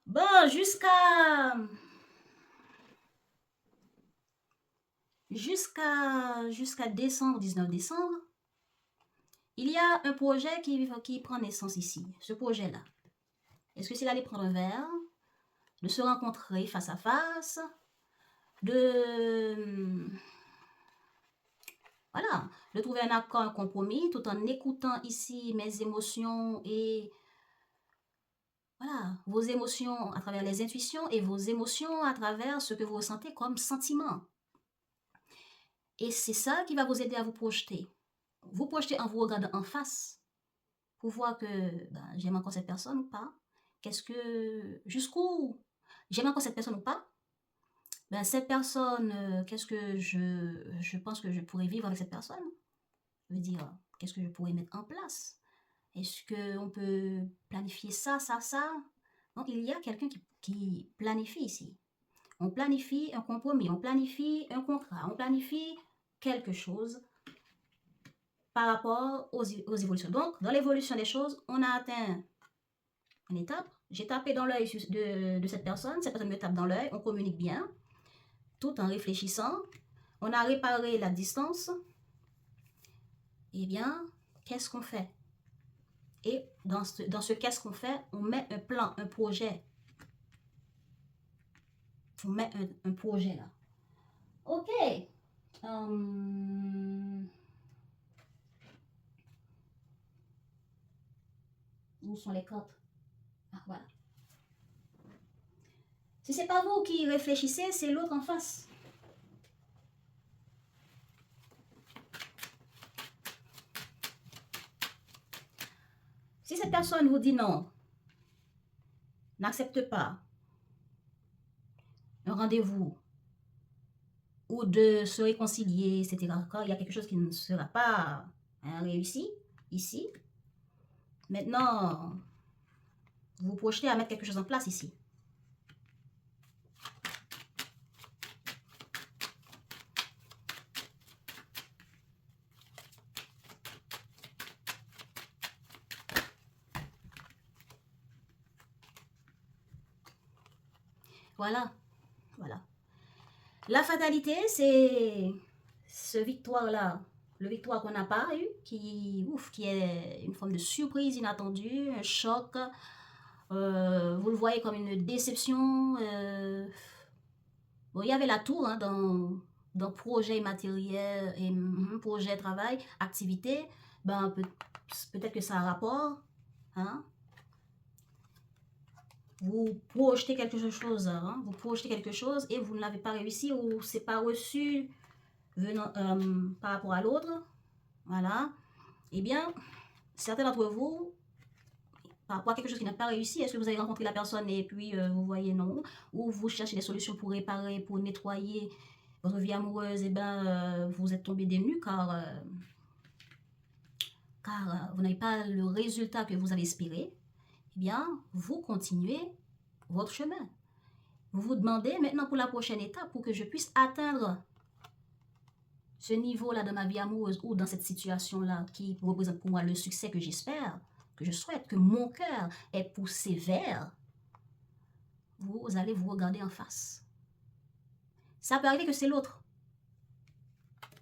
Bon, jusqu'à décembre, 19 décembre, il y a un projet qui prend naissance ici. Ce projet-là. Est-ce que c'est d'aller prendre un verre, de se rencontrer face à face, voilà, de trouver un accord, un compromis, tout en écoutant ici mes émotions et voilà, vos émotions à travers les intuitions et vos émotions à travers ce que vous ressentez comme sentiment. Et c'est ça qui va vous aider à vous projeter. Vous projetez en vous regardant en face pour voir que j'aime encore cette personne ou pas. Jusqu'où j'aime encore cette personne ou pas. Cette personne, qu'est-ce que je pense que je pourrais vivre avec cette personne? Je veux dire, qu'est-ce que je pourrais mettre en place? Est-ce qu'on peut planifier ça, ça, ça? Donc, il y a quelqu'un qui planifie ici. On planifie un compromis, on planifie un contrat, on planifie quelque chose par rapport aux évolutions. Donc, dans l'évolution des choses, on a atteint une étape. J'ai tapé dans l'œil de cette personne me tape dans l'œil, on communique bien, tout en réfléchissant. On a réparé la distance. Eh bien, qu'est-ce qu'on fait? Et dans ce qu'est-ce qu'on fait, on met un plan, un projet. On met un projet là. Ok. Où sont les cartes? Ah, voilà. Si c'est pas vous qui réfléchissez, c'est l'autre en face. Si cette personne vous dit non, n'accepte pas un rendez-vous ou de se réconcilier, etc., quand il y a quelque chose qui ne sera pas réussi ici, maintenant, vous vous projetez à mettre quelque chose en place ici. Voilà, voilà. La fatalité, c'est ce victoire-là, le victoire qu'on n'a pas eu, qui est une forme de surprise inattendue, un choc. Vous le voyez comme une déception. Bon, il y avait la tour hein, dans projet matériel et projet travail, activité. Ben, peut-être que ça a un rapport. Hein? Vous projetez quelque chose, hein? Vous projetez quelque chose et vous ne l'avez pas réussi ou c'est pas reçu venant, par rapport à l'autre. Voilà. Eh bien, certains d'entre vous, par rapport à quelque chose qui n'a pas réussi, est-ce que vous avez rencontré la personne et puis vous voyez non, ou vous cherchez des solutions pour réparer, pour nettoyer votre vie amoureuse, et bien vous êtes tombé des nues car vous n'avez pas le résultat que vous avez espéré, eh bien vous continuez votre chemin. Vous vous demandez maintenant pour la prochaine étape, pour que je puisse atteindre ce niveau-là dans ma vie amoureuse ou dans cette situation-là qui représente pour moi le succès que j'espère, que je souhaite, que mon cœur est poussé vers, vous allez vous regarder en face. Ça peut arriver que c'est l'autre.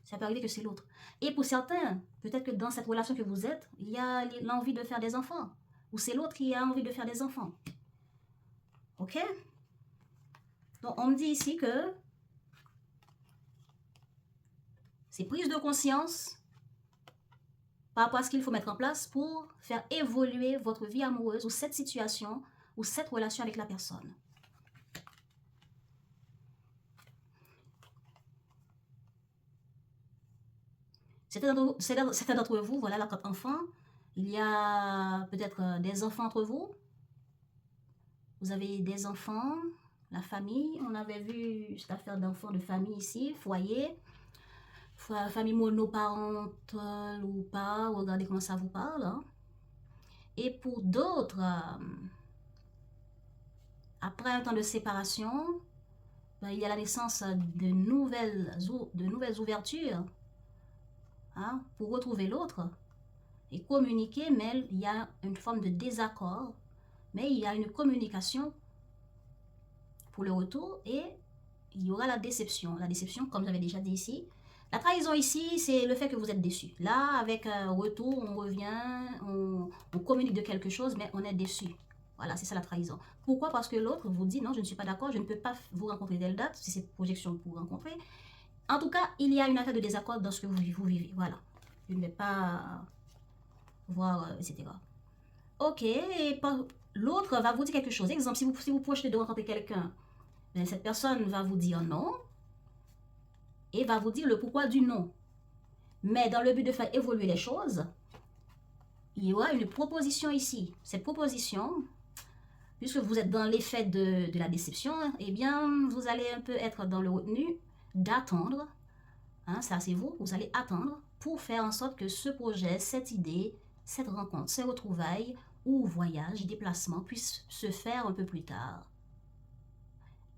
Ça peut arriver que c'est l'autre. Et pour certains, peut-être que dans cette relation que vous êtes, il y a l'envie de faire des enfants. Ou c'est l'autre qui a envie de faire des enfants. Ok? Donc, on me dit ici que c'est prise de conscience par rapport à ce qu'il faut mettre en place pour faire évoluer votre vie amoureuse ou cette situation ou cette relation avec la personne. Certains d'entre vous, voilà, la carte enfant, il y a peut-être des enfants entre vous. Vous avez des enfants, la famille. On avait vu cette affaire d'enfants de famille ici, foyer. Famille monoparentale ou pas, regardez comment ça vous parle. Hein. Et pour d'autres, après un temps de séparation, ben, il y a la naissance de nouvelles ouvertures hein, pour retrouver l'autre et communiquer, mais il y a une forme de désaccord, mais il y a une communication pour le retour et il y aura la déception. La déception, comme j'avais déjà dit ici, la trahison ici, c'est le fait que vous êtes déçu. Là, avec un retour, on revient, on communique de quelque chose, mais on est déçu. Voilà, c'est ça la trahison. Pourquoi? Parce que l'autre vous dit, non, je ne suis pas d'accord, je ne peux pas vous rencontrer telle date, si c'est projection pour vous rencontrer. En tout cas, il y a une affaire de désaccord dans ce que vous vivez. Voilà. Je ne vais pas voir, etc. Ok, et l'autre va vous dire quelque chose. Exemple, si vous projetez de rencontrer quelqu'un, ben, cette personne va vous dire non et va vous dire le pourquoi du non. Mais dans le but de faire évoluer les choses, il y aura une proposition ici. Cette proposition, puisque vous êtes dans l'effet de la déception, eh bien, vous allez un peu être dans le retenu d'attendre. Hein, ça, c'est vous. Vous allez attendre pour faire en sorte que ce projet, cette idée, cette rencontre, ces retrouvailles ou voyage, déplacement puisse se faire un peu plus tard.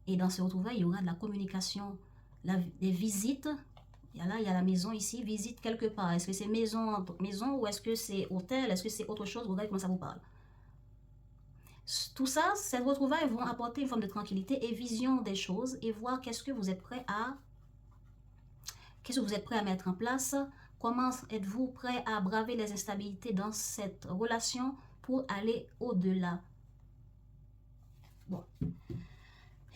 Et dans ces retrouvailles, il y aura de la communication, des visites. Il y a la maison ici, visite quelque part. Est-ce que c'est maison ou est-ce que c'est hôtel? Est-ce que c'est autre chose? Regardez comment ça vous parle. Tout ça, ces retrouvailles vont apporter une forme de tranquillité et vision des choses et voir qu'est-ce que vous êtes prêt à mettre en place. Comment êtes-vous prêt à braver les instabilités dans cette relation pour aller au-delà? Bon.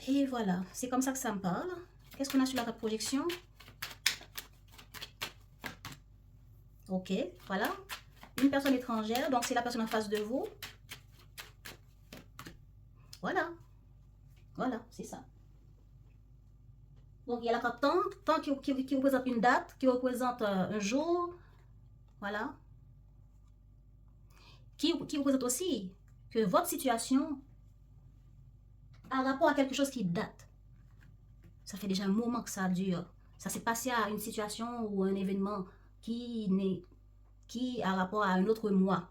Et voilà, c'est comme ça que ça me parle. Qu'est-ce qu'on a sur la carte projection? Ok, voilà. Une personne étrangère, donc c'est la personne en face de vous. Voilà. Voilà, c'est ça. Donc, il y a la carte temps qui représente une date, qui représente un jour. Voilà. Qui représente aussi que votre situation a rapport à quelque chose qui date. Ça fait déjà un moment que ça dure. Ça s'est passé à une situation ou un événement qui a rapport à un autre mois,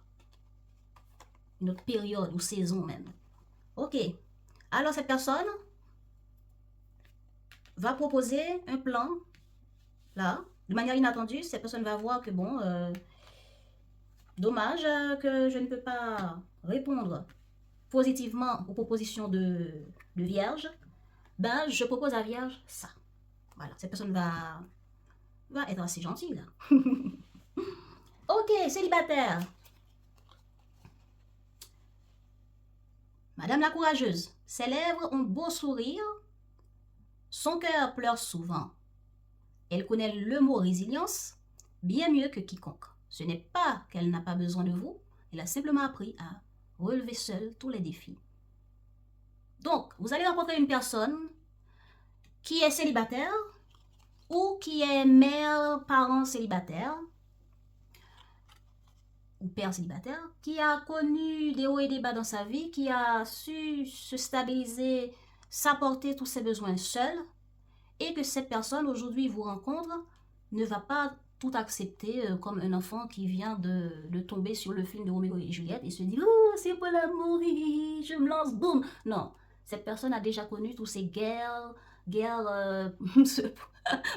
une autre période ou saison même. Ok. Alors, cette personne va proposer un plan, là, de manière inattendue. Cette personne va voir que, bon, dommage que je ne peux pas répondre positivement aux propositions de Vierge. Ben, je propose à Vierge ça. Voilà, cette personne va être assez gentille, là. Ok, célibataire. Madame la courageuse, ses lèvres ont beau sourire, son cœur pleure souvent. Elle connaît le mot résilience bien mieux que quiconque. Ce n'est pas qu'elle n'a pas besoin de vous, elle a simplement appris à relever seule tous les défis. Donc, vous allez rencontrer une personne qui est célibataire ou qui est mère, parent célibataire ou père célibataire, qui a connu des hauts et des bas dans sa vie, qui a su se stabiliser, s'apporter tous ses besoins seul, et que cette personne aujourd'hui vous rencontre, ne va pas tout accepter comme un enfant qui vient de tomber sur le film de Roméo et Juliette et se dit « Oh, c'est pas l'amour, je me lance, boum !» Non, cette personne a déjà connu tous ces guerres,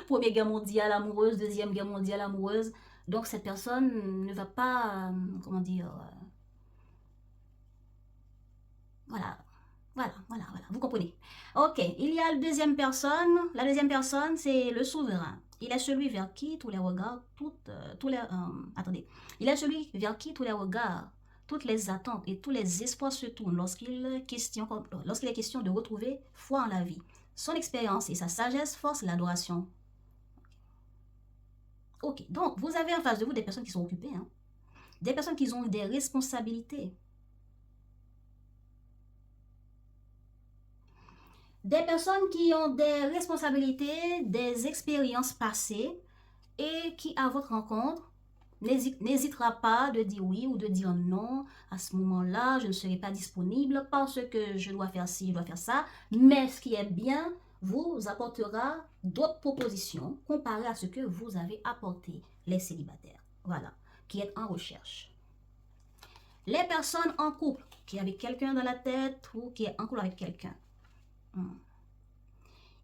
Première guerre mondiale amoureuse, Deuxième guerre mondiale amoureuse. Donc cette personne ne va pas, comment dire, voilà, voilà, vous comprenez. Ok, il y a la deuxième personne, c'est le souverain. Il est celui vers qui tous les regards, attendez, il est celui vers qui tous les regards, toutes les attentes et tous les espoirs se tournent lorsqu'il est question de retrouver foi en la vie. Son expérience et sa sagesse forcent l'adoration. Ok, donc vous avez en face de vous des personnes qui sont occupées, hein, des personnes qui ont des responsabilités. Des personnes qui ont des responsabilités, des expériences passées et qui, à votre rencontre, n'hésitera pas de dire oui ou de dire non. À ce moment-là, je ne serai pas disponible parce que je dois faire ci, je dois faire ça. Mais ce qui est bien, vous apportera d'autres propositions comparées à ce que vous avez apporté, les célibataires. Voilà, qui est en recherche. Les personnes en couple, qui avaient quelqu'un dans la tête ou qui est en couple avec quelqu'un.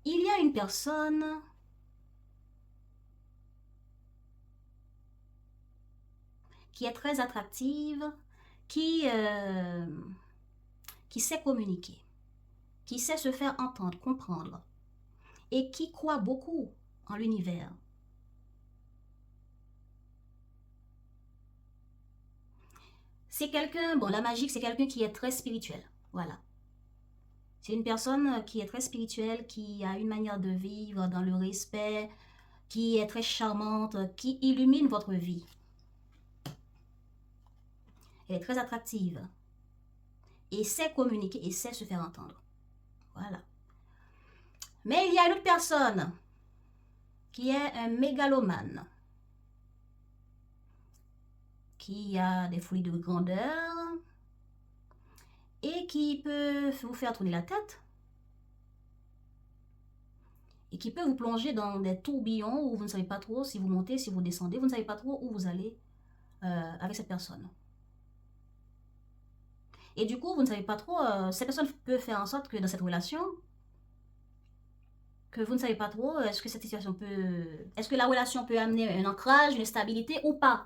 Il y a une personne qui est très attractive, qui sait communiquer, qui sait se faire entendre, comprendre, et qui croit beaucoup en l'univers. C'est quelqu'un, bon, la magique, c'est quelqu'un qui est très spirituel, voilà. C'est une personne qui est très spirituelle, qui a une manière de vivre dans le respect, qui est très charmante, qui illumine votre vie. Elle est très attractive et sait communiquer et sait se faire entendre. Voilà. Mais il y a une autre personne qui est un mégalomane, qui a des folies de grandeur et qui peut vous faire tourner la tête et qui peut vous plonger dans des tourbillons où vous ne savez pas trop si vous montez, si vous descendez, vous ne savez pas trop où vous allez avec cette personne. Et du coup, vous ne savez pas trop, cette personne peut faire en sorte que dans cette relation, que vous ne savez pas trop, est-ce que cette situation peut... Est-ce que la relation peut amener un ancrage, une stabilité ou pas?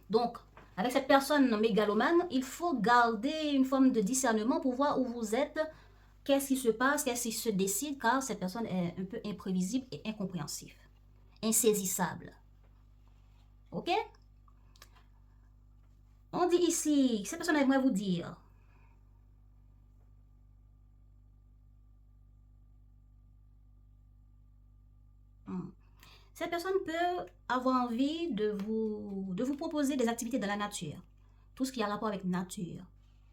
Donc, avec cette personne mégalomane, il faut garder une forme de discernement pour voir où vous êtes, qu'est-ce qui se passe, qu'est-ce qui se décide, car cette personne est un peu imprévisible et incompréhensible, insaisissable. Ok? On dit ici, cette personne aimerait vous dire, cette personne peut avoir envie de vous proposer des activités de la nature. Tout ce qui a rapport avec nature.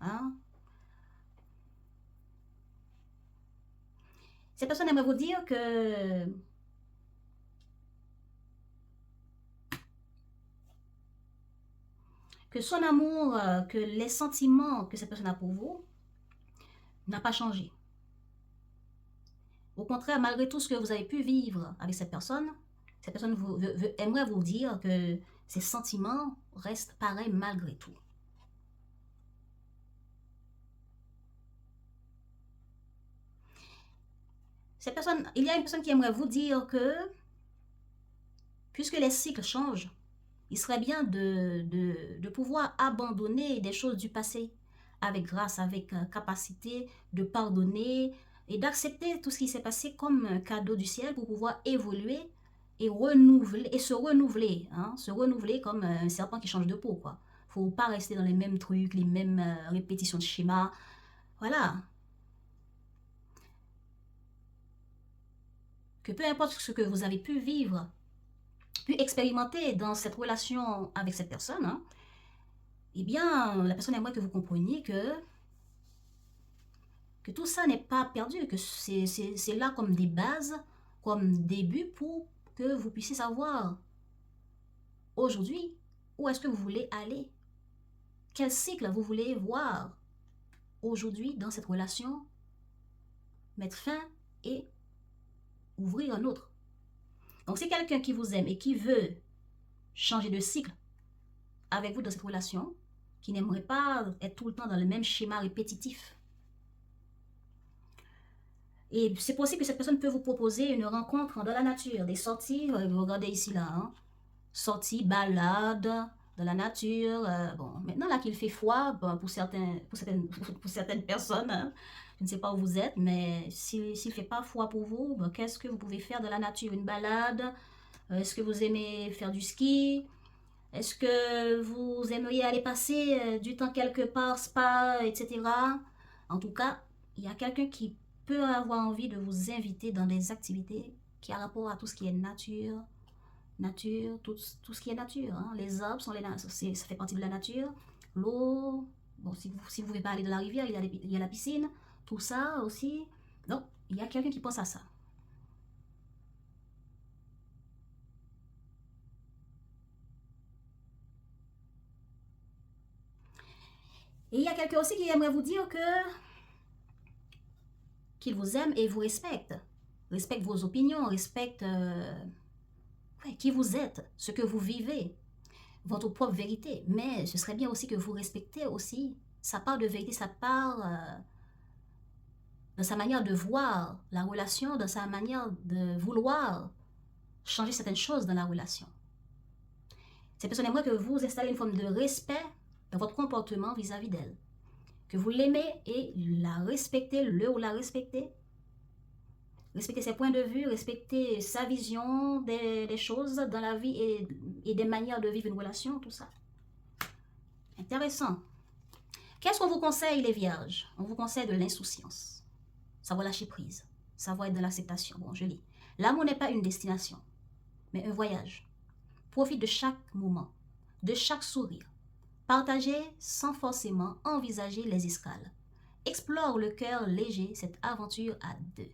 Hein? Cette personne aimerait vous dire que son amour, que les sentiments que cette personne a pour vous n'a pas changé. Au contraire, malgré tout ce que vous avez pu vivre avec cette personne aimerait vous dire que ses sentiments restent pareils malgré tout. Il y a une personne qui aimerait vous dire que, puisque les cycles changent, il serait bien de pouvoir abandonner des choses du passé avec grâce, avec capacité de pardonner et d'accepter tout ce qui s'est passé comme un cadeau du ciel pour pouvoir évoluer et renouveler et se renouveler, hein, se renouveler comme un serpent qui change de peau, quoi. Faut pas rester dans les mêmes trucs, les mêmes répétitions de schémas. Voilà. Que peu importe ce que vous avez pu vivre, pu expérimenter dans cette relation avec cette personne, hein, eh bien, la personne aimerait que vous compreniez que tout ça n'est pas perdu, que c'est là comme des bases, comme début pour que vous puissiez savoir aujourd'hui où est-ce que vous voulez aller, quel cycle vous voulez voir aujourd'hui dans cette relation, mettre fin et ouvrir un autre. Donc, c'est quelqu'un qui vous aime et qui veut changer de cycle avec vous dans cette relation, qui n'aimerait pas être tout le temps dans le même schéma répétitif. Et c'est possible que cette personne peut vous proposer une rencontre dans la nature, des sorties, regardez ici là, hein, sorties, balades dans la nature. Bon, maintenant là qu'il fait froid, bon, pour certaines personnes, hein, je ne sais pas où vous êtes, mais s'il ne fait pas froid pour vous, bon, qu'est-ce que vous pouvez faire dans la nature? Une balade? Est-ce que vous aimez faire du ski? Est-ce que vous aimeriez aller passer du temps quelque part, spa, etc. En tout cas, il y a quelqu'un qui peut avoir envie de vous inviter dans des activités qui a rapport à tout ce qui est nature, tout ce qui est nature. Hein. Les arbres, ça fait partie de la nature. L'eau, bon, si vous ne pouvez pas aller dans la rivière, il y a la piscine, tout ça aussi. Donc, il y a quelqu'un qui pense à ça. Et il y a quelqu'un aussi qui aimerait vous dire qu'il vous aime et vous respecte. Respecte vos opinions, respecte qui vous êtes, ce que vous vivez, votre propre vérité. Mais ce serait bien aussi que vous respectez aussi sa part de vérité, sa part dans sa manière de voir la relation, dans sa manière de vouloir changer certaines choses dans la relation. Cette personne aimerait que vous installez une forme de respect dans votre comportement vis-à-vis d'elle. Que vous l'aimez et la respectez, le ou la respectez. Respecter ses points de vue, respecter sa vision des choses dans la vie et des manières de vivre une relation, tout ça. Intéressant. Qu'est-ce qu'on vous conseille, les vierges? On vous conseille de l'insouciance. Savoir lâcher prise. Savoir être dans l'acceptation. Bon, je lis. L'amour n'est pas une destination, mais un voyage. Profite de chaque moment, de chaque sourire. Partagez sans forcément envisager les escales. Explore le cœur léger cette aventure à deux.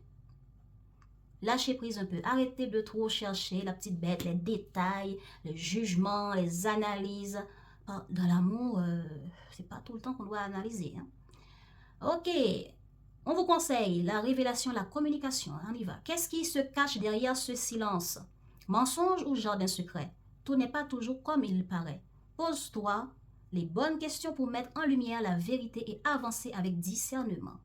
Lâchez prise un peu. Arrêtez de trop chercher la petite bête, les détails, les jugements, les analyses. Dans l'amour, c'est pas tout le temps qu'on doit analyser. Hein. Ok. On vous conseille la révélation, la communication. On y va. Qu'est-ce qui se cache derrière ce silence? Mensonge ou jardin secret? Tout n'est pas toujours comme il paraît. Pose-toi les bonnes questions pour mettre en lumière la vérité et avancer avec discernement.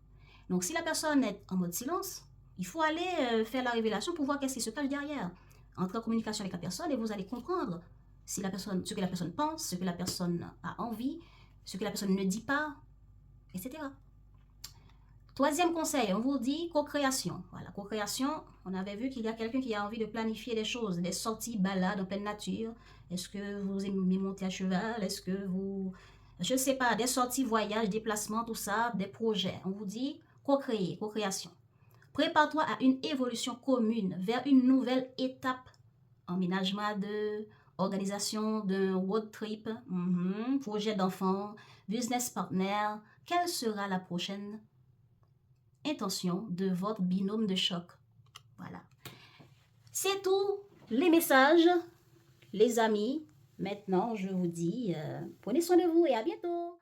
Donc, si la personne est en mode silence, il faut aller faire la révélation pour voir qu'est-ce qui se cache derrière. Entrez en communication avec la personne et vous allez comprendre si la personne, ce que la personne pense, ce que la personne a envie, ce que la personne ne dit pas, etc. Troisième conseil, on vous dit co-création. Voilà, co-création, on avait vu qu'il y a quelqu'un qui a envie de planifier des choses, des sorties, balades en pleine nature. Est-ce que vous aimez monter à cheval? Est-ce que vous... Je ne sais pas, des sorties, voyages, déplacements, tout ça, des projets. On vous dit co-créer, co-création. Prépare-toi à une évolution commune vers une nouvelle étape. Emménagement de organisation d'un road trip, projet d'enfant, business partner. Quelle sera la prochaine intention de votre binôme de choc? Voilà. C'est tout les messages, les amis. Maintenant, je vous dis, prenez soin de vous et à bientôt.